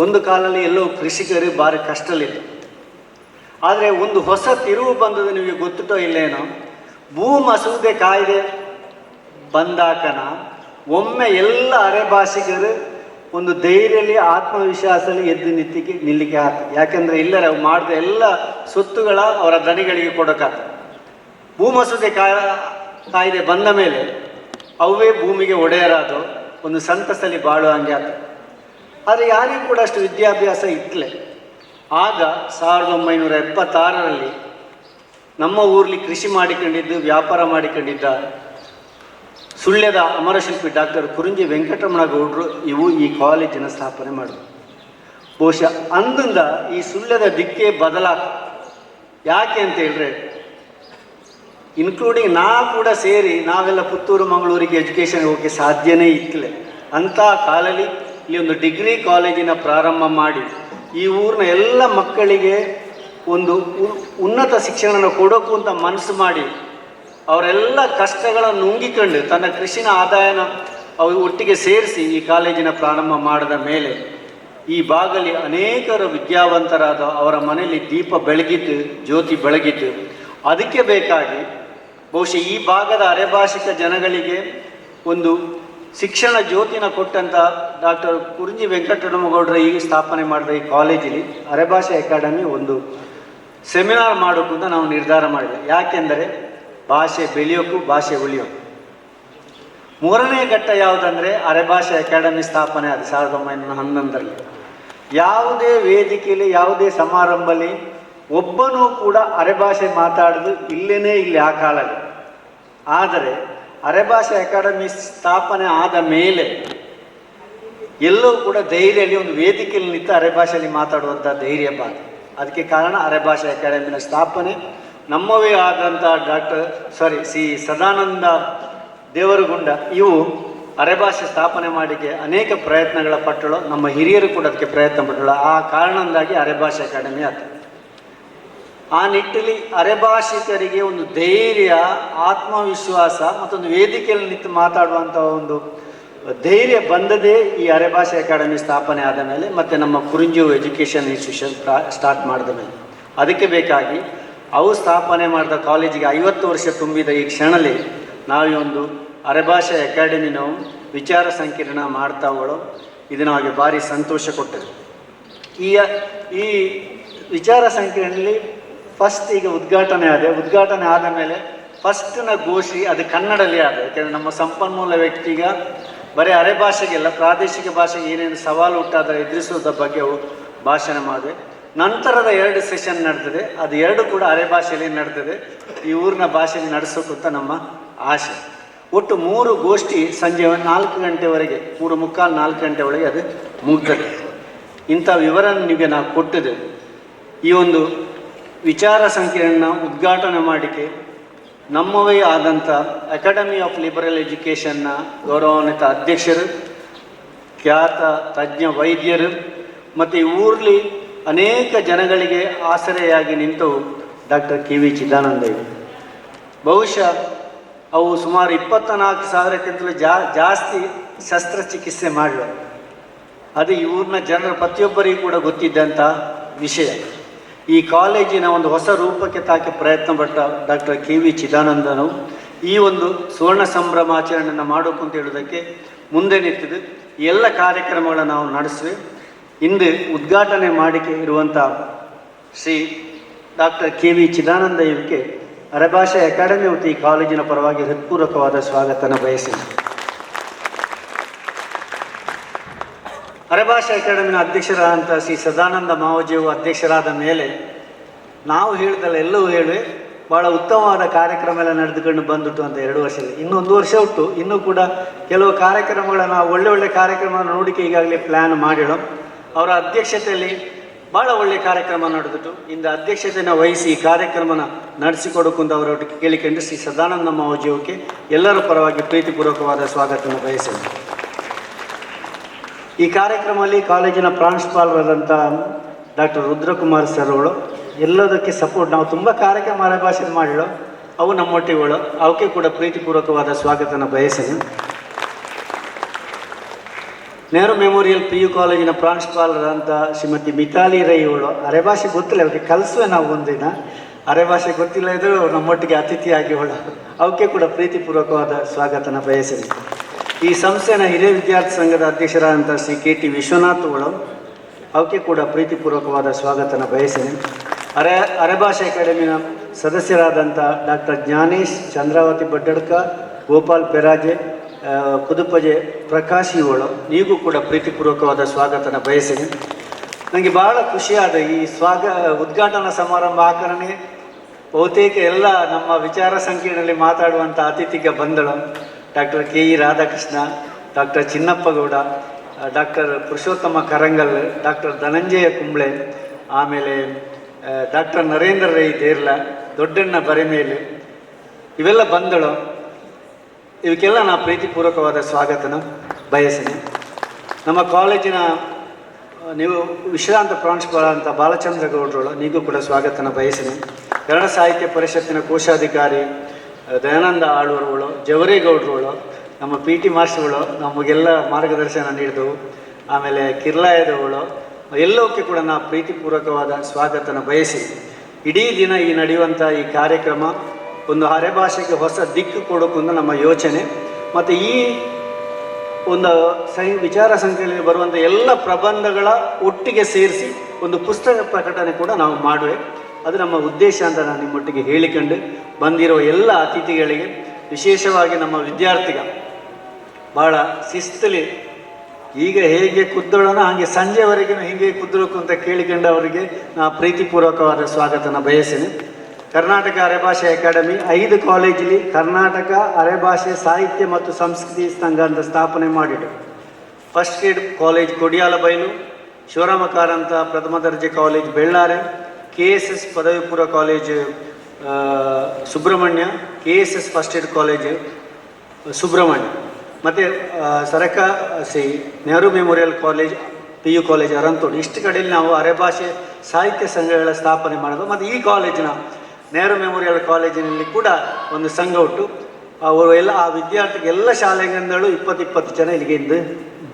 ಒಂದು ಕಾಲದಲ್ಲಿ ಎಲ್ಲೋ ಕೃಷಿಕರು ಭಾರಿ ಕಷ್ಟದಲ್ಲಿತ್ತು. ಆದರೆ ಒಂದು ಹೊಸ ತಿರುವು ಬಂದದ್ದು ನಿಮಗೆ ಗೊತ್ತುತ್ತೋ ಇಲ್ಲೇನೋ, ಭೂ ಮಸೂದೆ ಕಾಯ್ದೆ ಬಂದಾಕನ ಒಮ್ಮೆ ಎಲ್ಲ ಅರೆಭಾಷಿಗರು ಒಂದು ಧೈರ್ಯದಲ್ಲಿ ಆತ್ಮವಿಶ್ವಾಸದಲ್ಲಿ ಎದ್ದು ನಿಲ್ಲಿಕ್ಕೆ ಆಯ್ತು. ಯಾಕೆಂದರೆ ಇಲ್ಲರ ಮಾಡಿದ ಎಲ್ಲ ಸ್ವತ್ತುಗಳ ಅವರ ದನಿಗಳಿಗೆ ಕೊಡೋಕ್ಕಾಗ್ತದೆ. ಭೂ ಮಸೂದೆ ಕಾಯ್ದೆ ಬಂದ ಮೇಲೆ ಅವೇ ಭೂಮಿಗೆ ಒಡೆಯರಾದ ಒಂದು ಸಂತಸಲ್ಲಿ ಬಾಳುವ ಹಂಗೆ ಆಯ್ತು. ಆದರೆ ಯಾರಿಗೂ ಕೂಡ ಅಷ್ಟು ವಿದ್ಯಾಭ್ಯಾಸ ಇತ್ತಲೇ. ಆಗ 1976ರಲ್ಲಿ ನಮ್ಮ ಊರಲ್ಲಿ ಕೃಷಿ ಮಾಡಿಕೊಂಡಿದ್ದು ವ್ಯಾಪಾರ ಮಾಡಿಕೊಂಡಿದ್ದ ಸುಳ್ಯದ ಅಮರಶಿಲ್ಪಿ ಡಾಕ್ಟರ್ ಕುರುಂಜಿ ವೆಂಕಟರಮಣ ಗೌಡರು ಈ ಕಾಲೇಜಿನ ಸ್ಥಾಪನೆ ಮಾಡಿದ್ರು. ಬಹುಶಃ ಅಂದಿಂದ ಈ ಸುಳ್ಯದ ದಿಕ್ಕೇ ಬದಲಾಗ. ಯಾಕೆ ಅಂತ ಹೇಳಿದ್ರೆ, ಇನ್ಕ್ಲೂಡಿಂಗ್ ನಾ ಕೂಡ ಸೇರಿ ನಾವೆಲ್ಲ ಪುತ್ತೂರು ಮಂಗಳೂರಿಗೆ ಎಜುಕೇಷನ್ ಹೋಗೋಕ್ಕೆ ಸಾಧ್ಯನೇ ಇತ್ತಲೇ. ಅಂಥ ಕಾಲಲ್ಲಿ ಇಲ್ಲಿ ಒಂದು ಡಿಗ್ರಿ ಕಾಲೇಜಿನ ಪ್ರಾರಂಭ ಮಾಡಿ ಈ ಊರಿನ ಎಲ್ಲ ಮಕ್ಕಳಿಗೆ ಒಂದು ಉನ್ನತ ಶಿಕ್ಷಣ ಕೊಡೋಕು ಅಂತ ಮನಸ್ಸು ಮಾಡಿ ಅವರೆಲ್ಲ ಕಷ್ಟಗಳನ್ನು ನುಂಗಿಕೊಂಡು ತನ್ನ ಕೃಷಿನ ಆದಾಯನ ಅವರು ಒಟ್ಟಿಗೆ ಸೇರಿಸಿ ಈ ಕಾಲೇಜಿನ ಪ್ರಾರಂಭ ಮಾಡಿದ ಮೇಲೆ ಈ ಭಾಗದಲ್ಲಿ ಅನೇಕರು ವಿದ್ಯಾವಂತರಾದ ಅವರ ಮನೆಯಲ್ಲಿ ದೀಪ ಬೆಳಗಿದ್ದು, ಜ್ಯೋತಿ ಬೆಳಗಿದ್ದು. ಅದಕ್ಕೆ ಬೇಕಾಗಿ ಬಹುಶಃ ಈ ಭಾಗದ ಅರೆಭಾಷಿಕ ಜನಗಳಿಗೆ ಒಂದು ಶಿಕ್ಷಣ ಜ್ಯೋತಿನ ಕೊಟ್ಟಂಥ ಡಾಕ್ಟರ್ ಕುರುಂಜಿ ವೆಂಕಟರಮಗೌಡರ ಈಗ ಸ್ಥಾಪನೆ ಮಾಡಿದ ಈ ಕಾಲೇಜಲ್ಲಿ ಅರೆಭಾಷೆ ಅಕಾಡೆಮಿ ಒಂದು ಸೆಮಿನಾರ್ ಮಾಡೋಕ್ಕೂ ಅಂತ ನಾವು ನಿರ್ಧಾರ ಮಾಡಿದೆ. ಯಾಕೆಂದರೆ ಭಾಷೆ ಬೆಳೆಯೋಕ್ಕೂ ಭಾಷೆ ಉಳಿಯೋಕ್ಕೂ. ಮೂರನೇ ಘಟ್ಟ ಯಾವುದಂದರೆ ಅರೆಭಾಷೆ ಅಕಾಡೆಮಿ ಸ್ಥಾಪನೆ ಅದು 1911ರಲ್ಲಿ. ಯಾವುದೇ ವೇದಿಕೆಯಲ್ಲಿ ಯಾವುದೇ ಸಮಾರಂಭದಲ್ಲಿ ಒಬ್ಬನೂ ಕೂಡ ಅರೆಭಾಷೆ ಮಾತಾಡೋದು ಇಲ್ಲಿ ಆ ಕಾಲದಲ್ಲಿ. ಆದರೆ ಅರೆಭಾಷೆ ಅಕಾಡೆಮಿ ಸ್ಥಾಪನೆ ಆದ ಮೇಲೆ ಎಲ್ಲವೂ ಕೂಡ ಧೈರ್ಯದಲ್ಲಿ ಒಂದು ವೇದಿಕೆಯಲ್ಲಿ ನಿಂತು ಅರೆಭಾಷೆಯಲ್ಲಿ ಮಾತಾಡುವಂಥ ಧೈರ್ಯ ಬಾಗಿ. ಅದಕ್ಕೆ ಕಾರಣ ಅರೆಭಾಷೆ ಅಕಾಡೆಮಿನ ಸ್ಥಾಪನೆ. ನಮ್ಮವೇ ಆದಂಥ ಸಿ ಸದಾನಂದ ದೇವರಗುಂಡ ಇವು ಅರೆಭಾಷೆ ಸ್ಥಾಪನೆ ಮಾಡಿಕೆ ಅನೇಕ ಪ್ರಯತ್ನಗಳ ಪಟ್ಟಳು. ನಮ್ಮ ಹಿರಿಯರು ಕೂಡ ಅದಕ್ಕೆ ಪ್ರಯತ್ನ ಪಟ್ಟಳು. ಆ ಕಾರಣದಿಂದಾಗಿ ಅರೆಭಾಷೆ ಅಕಾಡೆಮಿ ಆಯಿತು. ಆ ನಿಟ್ಟಿನಲ್ಲಿ ಅರೆಭಾಷಿಕರಿಗೆ ಒಂದು ಧೈರ್ಯ, ಆತ್ಮವಿಶ್ವಾಸ ಮತ್ತೊಂದು ವೇದಿಕೆಯಲ್ಲಿ ನಿಂತು ಮಾತಾಡುವಂಥ ಒಂದು ಧೈರ್ಯ ಬಂದದೇ ಈ ಅರೆಭಾಷೆ ಅಕಾಡೆಮಿ ಸ್ಥಾಪನೆ ಆದ ಮೇಲೆ, ಮತ್ತು ನಮ್ಮ ಕುರುಂಜಿ ಎಜುಕೇಷನ್ ಇನ್ಸ್ಟಿಟ್ಯೂಷನ್ ಸ್ಟಾರ್ಟ್ ಮಾಡಿದ ಮೇಲೆ. ಅದಕ್ಕೆ ಬೇಕಾಗಿ ಅವು ಸ್ಥಾಪನೆ ಮಾಡಿದ ಕಾಲೇಜಿಗೆ 50 ವರ್ಷ ತುಂಬಿದ ಈ ಕ್ಷಣದಲ್ಲಿ ನಾವು ಈ ಒಂದು ಅರೆಭಾಷೆ ಅಕಾಡೆಮಿ ನಾವು ವಿಚಾರ ಸಂಕಿರಣ ಮಾಡ್ತಾವಳು. ಇದು ನಮಗೆ ಭಾರಿ ಸಂತೋಷ ಕೊಟ್ಟது. ಈ ವಿಚಾರ ಸಂಕಿರಣದಲ್ಲಿ ಫಸ್ಟ್ ಈಗ ಉದ್ಘಾಟನೆ ಆದ ಮೇಲೆ ಫಸ್ಟ್ನ ಗೋಷ್ಠಿ ಅದು ಕನ್ನಡದಲ್ಲಿ ಆದ. ಯಾಕೆಂದರೆ ನಮ್ಮ ಸಂಪನ್ಮೂಲ ವ್ಯಕ್ತಿಗ ಬರೀ ಅರೆಭಾಷೆಗೆಲ್ಲ ಪ್ರಾದೇಶಿಕ ಭಾಷೆಗೆ ಏನೇನು ಸವಾಲು ಹುಟ್ಟಾದರೆ ಎದುರಿಸೋದ್ರ ಬಗ್ಗೆ ಭಾಷಣ ಮಾಡಿದೆ. ನಂತರದ 2 ಸೆಷನ್ ನಡೆದಿದೆ. ಅದು 2 ಕೂಡ ಅರೆಭಾಷೆಯಲ್ಲಿ ನಡೆದಿದೆ. ಈ ಊರಿನ ಭಾಷೆಯಲ್ಲಿ ನಡೆಸೋಕ್ಕಂತ ನಮ್ಮ ಆಸೆ. ಒಟ್ಟು 3 ಗೋಷ್ಠಿ ಸಂಜೆ 4 ಗಂಟೆವರೆಗೆ, 3:45 4 ಗಂಟೆ ಒಳಗೆ ಅದು ಮುಗ್ತದೆ. ಇಂಥ ವಿವರ ನಿಮಗೆ ನಾವು ಕೊಟ್ಟಿದೆ. ಈ ಒಂದು ವಿಚಾರ ಸಂಕಿರಣ ಉದ್ಘಾಟನೆ ಮಾಡಿಕೆ ನಮ್ಮವೇ ಆದಂಥ ಅಕಾಡೆಮಿ ಆಫ್ ಲಿಬರಲ್ ಎಜುಕೇಷನ್ನ ಗೌರವಾನ್ವಿತ ಅಧ್ಯಕ್ಷರು, ಖ್ಯಾತ ತಜ್ಞ ವೈದ್ಯರು ಮತ್ತು ಈ ಊರಲ್ಲಿ ಅನೇಕ ಜನಗಳಿಗೆ ಆಸರೆಯಾಗಿ ನಿಂತು ಡಾಕ್ಟರ್ KV ಚಿದಾನಂದ ಇವರು. ಬಹುಶಃ ಅವು ಸುಮಾರು 24,000ಕ್ಕಿಂತಲೂ ಜಾಸ್ತಿ ಶಸ್ತ್ರಚಿಕಿತ್ಸೆ ಮಾಡಿವೆ. ಅದು ಈ ಊರಿನ ಜನರ ಪ್ರತಿಯೊಬ್ಬರಿಗೂ ಕೂಡ ಗೊತ್ತಿದ್ದಂಥ ವಿಷಯ. ಈ ಕಾಲೇಜಿನ ಒಂದು ಹೊಸ ರೂಪಕ್ಕೆ ತಾಕೆ ಪ್ರಯತ್ನ ಪಟ್ಟ ಡಾಕ್ಟರ್ KV ಚಿದಾನಂದನು ಈ ಒಂದು ಸುವರ್ಣ ಸಂಭ್ರಮಾಚರಣೆಯನ್ನು ಮಾಡೋಕು ಅಂತ ಹೇಳೋದಕ್ಕೆ ಮುಂದೆ ನಿಂತಿದ್ದು ಈ ಎಲ್ಲ ಕಾರ್ಯಕ್ರಮಗಳನ್ನು ನಾವು ನಡೆಸುವೆ. ಇಂದು ಉದ್ಘಾಟನೆ ಮಾಡಿಕೆ ಇರುವಂಥ ಶ್ರೀ ಡಾಕ್ಟರ್ KV ಚಿದಾನಂದ ಇವಕ್ಕೆ ಅರೆಭಾಷೆ ಅಕಾಡೆಮಿ ಮತ್ತು ಈ ಕಾಲೇಜಿನ ಪರವಾಗಿ ಹೃತ್ಪೂರ್ವಕವಾದ ಸ್ವಾಗತನ ಬಯಸಿ. ಅರೆಭಾಷೆ ಅಕಾಡೆಮಿನ ಅಧ್ಯಕ್ಷರಾದಂಥ ಶ್ರೀ ಸದಾನಂದ ಮಾವಜಿಯು ಅಧ್ಯಕ್ಷರಾದ ಮೇಲೆ ನಾವು ಹೇಳಿದಲ್ಲ ಎಲ್ಲವೂ ಹೇಳಿ ಭಾಳ ಉತ್ತಮವಾದ ಕಾರ್ಯಕ್ರಮ ಎಲ್ಲ ನಡೆದುಕೊಂಡು ಬಂದುಟ್ಟು ಅಂತ 2 ವರ್ಷದಲ್ಲಿ. ಇನ್ನೂ 1 ವರ್ಷ ಉಂಟು. ಇನ್ನೂ ಕೂಡ ಕೆಲವು ಕಾರ್ಯಕ್ರಮಗಳನ್ನು ನಾವು ಒಳ್ಳೆ ಕಾರ್ಯಕ್ರಮ ನೋಡಿಕೆ ಈಗಾಗಲೇ ಪ್ಲ್ಯಾನ್ ಮಾಡಿಡೋ. ಅವರ ಅಧ್ಯಕ್ಷತೆಯಲ್ಲಿ ಭಾಳ ಒಳ್ಳೆಯ ಕಾರ್ಯಕ್ರಮ ನಡೆದಿಟ್ಟು ಇಂದು ಅಧ್ಯಕ್ಷತೆಯನ್ನು ವಹಿಸಿ ಈ ಕಾರ್ಯಕ್ರಮನ ನಡೆಸಿಕೊಡೋಕುಂದು ಅವರೊಟ್ಟಿಗೆ ಕೇಳಿಕೊಂಡು ಶ್ರೀ ಸದಾನಂದ ಮಾವಜಿಯವಕ್ಕೆ ಎಲ್ಲರ ಪರವಾಗಿ ಪ್ರೀತಿಪೂರ್ವಕವಾದ ಸ್ವಾಗತವನ್ನು ಬಯಸಿದೆ. ಈ ಕಾರ್ಯಕ್ರಮದಲ್ಲಿ ಕಾಲೇಜಿನ ಪ್ರಾಂಶುಪಾಲರಾದಂಥ ಡಾಕ್ಟರ್ ರುದ್ರಕುಮಾರ್ ಸರ್ ಅವಳು ಎಲ್ಲದಕ್ಕೆ ಸಪೋರ್ಟ್. ನಾವು ತುಂಬ ಕಾರ್ಯಕ್ರಮ ಅರೆಭಾಷೆ ಮಾಡಿಳು, ಅವು ನಮ್ಮೊಟ್ಟಿಗಳು, ಅವಕ್ಕೆ ಕೂಡ ಪ್ರೀತಿಪೂರ್ವಕವಾದ ಸ್ವಾಗತನ ಬಯಸಿದೆ. ನೆಹರು ಮೆಮೋರಿಯಲ್ PU ಕಾಲೇಜಿನ ಪ್ರಾಂಶುಪಾಲರಂತ ಶ್ರೀಮತಿ ಮಿತಾಲಿ ರೈ ಅವಳು ಅರೆಭಾಷೆ ಗೊತ್ತಿಲ್ಲ, ಅವರಿಗೆ ಕಲಿಸುವೆ ನಾವು ಒಂದಿನ. ಅರೆಭಾಷೆ ಗೊತ್ತಿಲ್ಲ ಇದ್ದರೂ ನಮ್ಮೊಟ್ಟಿಗೆ ಅತಿಥಿಯಾಗಿ ಅವಳು, ಅವಕ್ಕೆ ಕೂಡ ಪ್ರೀತಿಪೂರ್ವಕವಾದ ಸ್ವಾಗತನ ಬಯಸಿದೆ. ಈ ಸಂಸ್ಥೆಯ ಹಿರಿಯ ವಿದ್ಯಾರ್ಥಿ ಸಂಘದ ಅಧ್ಯಕ್ಷರಾದಂಥ ಶ್ರೀ KT ವಿಶ್ವನಾಥ್ ಅವಳು, ಅವಕ್ಕೆ ಕೂಡ ಪ್ರೀತಿಪೂರ್ವಕವಾದ ಸ್ವಾಗತನ ಬಯಸಿದೆ. ಅರೆಭಾಷೆ ಅಕಾಡೆಮಿನ ಸದಸ್ಯರಾದಂಥ ಡಾಕ್ಟರ್ ಜ್ಞಾನೇಶ್ ಚಂದ್ರಾವತಿ ಬಡ್ಡಡ್ಕ, ಗೋಪಾಲ್ ಪೆರಾಜೆ, ಕುದುಪಜೆ ಪ್ರಕಾಶ್ ಇವಳು, ನೀಗೂ ಕೂಡ ಪ್ರೀತಿಪೂರ್ವಕವಾದ ಸ್ವಾಗತನ ಬಯಸಿದೆ. ನನಗೆ ಭಾಳ ಖುಷಿಯಾದ ಈ ಉದ್ಘಾಟನಾ ಸಮಾರಂಭ ಆಚರಣೆ ಬಹುತೇಕ ಎಲ್ಲ ನಮ್ಮ ವಿಚಾರ ಸಂಕಿರಣದಲ್ಲಿ ಮಾತಾಡುವಂಥ ಅತಿಥಿಗೆ ಬಂದಳು. Doctor KE Radhakrishna, doctor Chinnappagowda, doctor Purushottama Karangal, doctor Dhananjaya Kumble, ಆಮೇಲೆ ಡಾಕ್ಟರ್ ನರೇಂದ್ರ ರೈ ದೇರ್ಲ, ದೊಡ್ಡಣ್ಣ ಬರೆಮೇಲೆ, ಇವೆಲ್ಲ ಬಂದಳು. ಇವಕ್ಕೆಲ್ಲ ನಾನು ಪ್ರೀತಿಪೂರ್ವಕವಾದ ಸ್ವಾಗತನ ಬಯಸಿದೆ. ನಮ್ಮ ಕಾಲೇಜಿನ ನೀವು ವಿಶ್ರಾಂತ ಪ್ರಾಂಶುಪಾಲ ಅಂತ ಬಾಲಚಂದ್ರ ಗೌಡ್ರಳು, ನೀಗೂ ಕೂಡ ಸ್ವಾಗತನ ಬಯಸಿದೆ. ಕನ್ನಡ ಸಾಹಿತ್ಯ ಪರಿಷತ್ತಿನ ಕೋಶಾಧಿಕಾರಿ ದಯಾನಂದ ಆಳ್ವರುಗಳು, ಜವರೇಗೌಡ್ರುಗಳು, ನಮ್ಮ PT ಮಾಸ್ಟರ್ಗಳು ನಮಗೆಲ್ಲ ಮಾರ್ಗದರ್ಶನ ನೀಡಿದವು. ಆಮೇಲೆ ಕಿರ್ಲಾಯದವಳು, ಎಲ್ಲವಕ್ಕೆ ಕೂಡ ನಾವು ಪ್ರೀತಿಪೂರ್ವಕವಾದ ಸ್ವಾಗತನ ಬಯಸಿ, ಇಡೀ ದಿನ ಈ ನಡೆಯುವಂಥ ಈ ಕಾರ್ಯಕ್ರಮ ಒಂದು ಅರೆಭಾಷೆಗೆ ಹೊಸ ದಿಕ್ಕು ಕೊಡೋಕ್ಕೊಂದು ನಮ್ಮ ಯೋಚನೆ. ಮತ್ತು ಈ ಒಂದು ವಿಚಾರ ಸಂಕಿರಣದಲ್ಲಿ ಬರುವಂಥ ಎಲ್ಲ ಪ್ರಬಂಧಗಳ ಒಟ್ಟಿಗೆ ಸೇರಿಸಿ ಒಂದು ಪುಸ್ತಕ ಪ್ರಕಟಣೆ ಕೂಡ ನಾವು ಮಾಡುವೆ. ಅದು ನಮ್ಮ ಉದ್ದೇಶ ಅಂತ ನಾನು ನಿಮ್ಮೊಟ್ಟಿಗೆ ಹೇಳಿಕೊಂಡು ಬಂದಿರೋ ಎಲ್ಲ ಅತಿಥಿಗಳಿಗೆ, ವಿಶೇಷವಾಗಿ ನಮ್ಮ ವಿದ್ಯಾರ್ಥಿಗ ಭಾಳ ಶಿಸ್ತಲಿ ಈಗ ಹೇಗೆ ಕುದ್ದಳೋಣ ಹಾಗೆ ಸಂಜೆವರೆಗಿನ ಹೀಗೆ ಕುದ್ದಬೇಕು ಅಂತ ಕೇಳಿಕೊಂಡು ಅವರಿಗೆ ನಾನು ಪ್ರೀತಿಪೂರ್ವಕವಾದ ಸ್ವಾಗತನ ಬಯಸಿದೆ. ಕರ್ನಾಟಕ ಅರೆಭಾಷೆ ಅಕಾಡೆಮಿ 5 ಕಾಲೇಜಲ್ಲಿ ಕರ್ನಾಟಕ ಅರೆಭಾಷೆ ಸಾಹಿತ್ಯ ಮತ್ತು ಸಂಸ್ಕೃತಿ ಸಂಘ ಅಂತ ಸ್ಥಾಪನೆ ಮಾಡಿದ್ದು. First aid college Kodialbail, Shivarama Karanth ಪ್ರಥಮ ದರ್ಜೆ ಕಾಲೇಜ್ ಬೆಳ್ಳಾರೆ, KSS ಪದವಿ ಪೂರ್ವ college Subrahmanya, KSS first aid college Subrahmanya, ಮತ್ತು Nehru memorial college PU college Aranthodu. ಇಷ್ಟು ಕಡೆಯಲ್ಲಿ ನಾವು ಅರೆಭಾಷೆ ಸಾಹಿತ್ಯ ಸಂಘಗಳ ಸ್ಥಾಪನೆ ಮಾಡೋದು. ಮತ್ತು ಈ ಕಾಲೇಜಿನ ನೆಹರು ಮೆಮೋರಿಯಲ್ ಕಾಲೇಜಿನಲ್ಲಿ ಕೂಡ ಒಂದು ಸಂಘ ಉಂಟು. ಅವರು ಎಲ್ಲ ಆ ವಿದ್ಯಾರ್ಥಿಗೆ ಎಲ್ಲ ಶಾಲೆಗಳಿಂದಲೂ 20 ಜನ ಇಲ್ಲಿಗೆ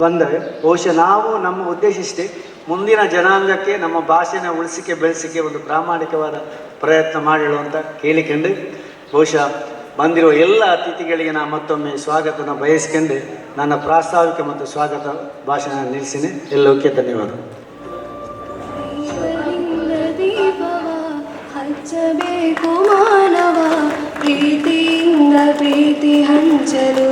ಬಂದವೆ. ಬಹುಶಃ ನಾವು ನಮ್ಮ ಉದ್ದೇಶ ಇಷ್ಟೇ, ಮುಂದಿನ ಜನಾಂಗಕ್ಕೆ ನಮ್ಮ ಭಾಷೆನ ಉಳಿಸಿಕೆ ಬೆಳೆಸಿಕೆ ಒಂದು ಪ್ರಾಮಾಣಿಕವಾದ ಪ್ರಯತ್ನ ಮಾಡಿಳು ಅಂತ ಕೇಳಿಕೊಂಡು, ಬಹುಶಃ ಬಂದಿರುವ ಎಲ್ಲ ಅತಿಥಿಗಳಿಗೆ ನಾನು ಮತ್ತೊಮ್ಮೆ ಸ್ವಾಗತನ ಬಯಸ್ಕೊಂಡು ನನ್ನ ಪ್ರಾಸ್ತಾವಿಕ ಮತ್ತು ಸ್ವಾಗತ ಭಾಷಣ ನಿಲ್ಲಿಸಿನಿ. ಎಲ್ಲೋಕೆ ಧನ್ಯವಾದ. ಹಚ್ಚಬೇಕು ಮಾನವ ಪ್ರೀತಿಯಿಂದ ಪ್ರೀತಿ ಹಂಚಲು,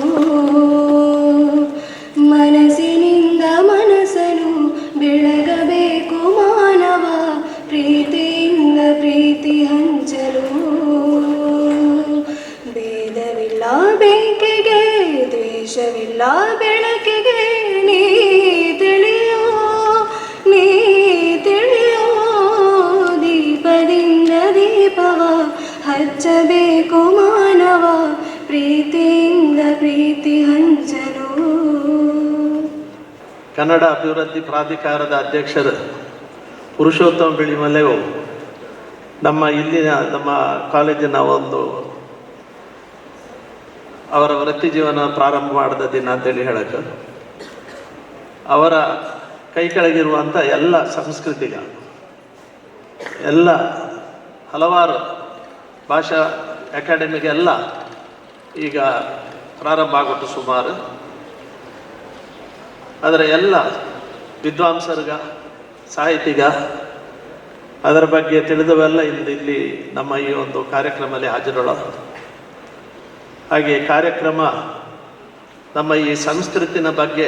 ಮನಸ್ಸಿನಿಂದ ಮನಸ್ಸನ್ನು ಬೆಳಗಬೇಕು ಮಾನವ ಪ್ರೀತಿಯಿಂದ ಪ್ರೀತಿ ಹಂಚಲು. ಭೇದವಿಲ್ಲ ಬೆಂಕಿಗೆ, ದ್ವೇಷವಿಲ್ಲ ಬೆಳಕಿಗೆ, ನೀ ತಿಳಿಯೋ ದೀಪದಿಂದ ದೀಪವ ಹಚ್ಚಬೇಕು ಮಾನವ ಪ್ರೀತಿಯಿಂದ ಪ್ರೀತಿ ಹಂಚಲು. ಕನ್ನಡ ಅಭಿವೃದ್ಧಿ ಪ್ರಾಧಿಕಾರದ ಅಧ್ಯಕ್ಷರು ಪುರುಷೋತ್ತಮ ಬಿಳಿಮಲೆಯು ನಮ್ಮ ಕಾಲೇಜಿನ ಅವರ ವೃತ್ತಿ ಜೀವನ ಪ್ರಾರಂಭ ಮಾಡಿದ ದಿನ ಅಂತೇಳಿ ಹೇಳಕ್ಕೆ, ಅವರ ಕೈ ಕೆಳಗಿರುವಂಥ ಎಲ್ಲ ಸಂಸ್ಕೃತಿಗ ಎಲ್ಲ ಹಲವಾರು ಭಾಷಾ ಅಕಾಡೆಮಿಗೆಲ್ಲ ಈಗ ಪ್ರಾರಂಭ ಆಗುತ್ತೆ ಸುಮಾರು. ಅದರ ಎಲ್ಲ ವಿದ್ವಾಂಸರ್ಗ ಸಾಹಿತಿಗ ಅದರ ಬಗ್ಗೆ ತಿಳಿದವೆಲ್ಲ ಇಲ್ಲಿ ನಮ್ಮ ಈ ಒಂದು ಕಾರ್ಯಕ್ರಮದಲ್ಲಿ ಹಾಜರುಳ. ಹಾಗೆ ಕಾರ್ಯಕ್ರಮ ನಮ್ಮ ಈ ಸಂಸ್ಕೃತಿನ ಬಗ್ಗೆ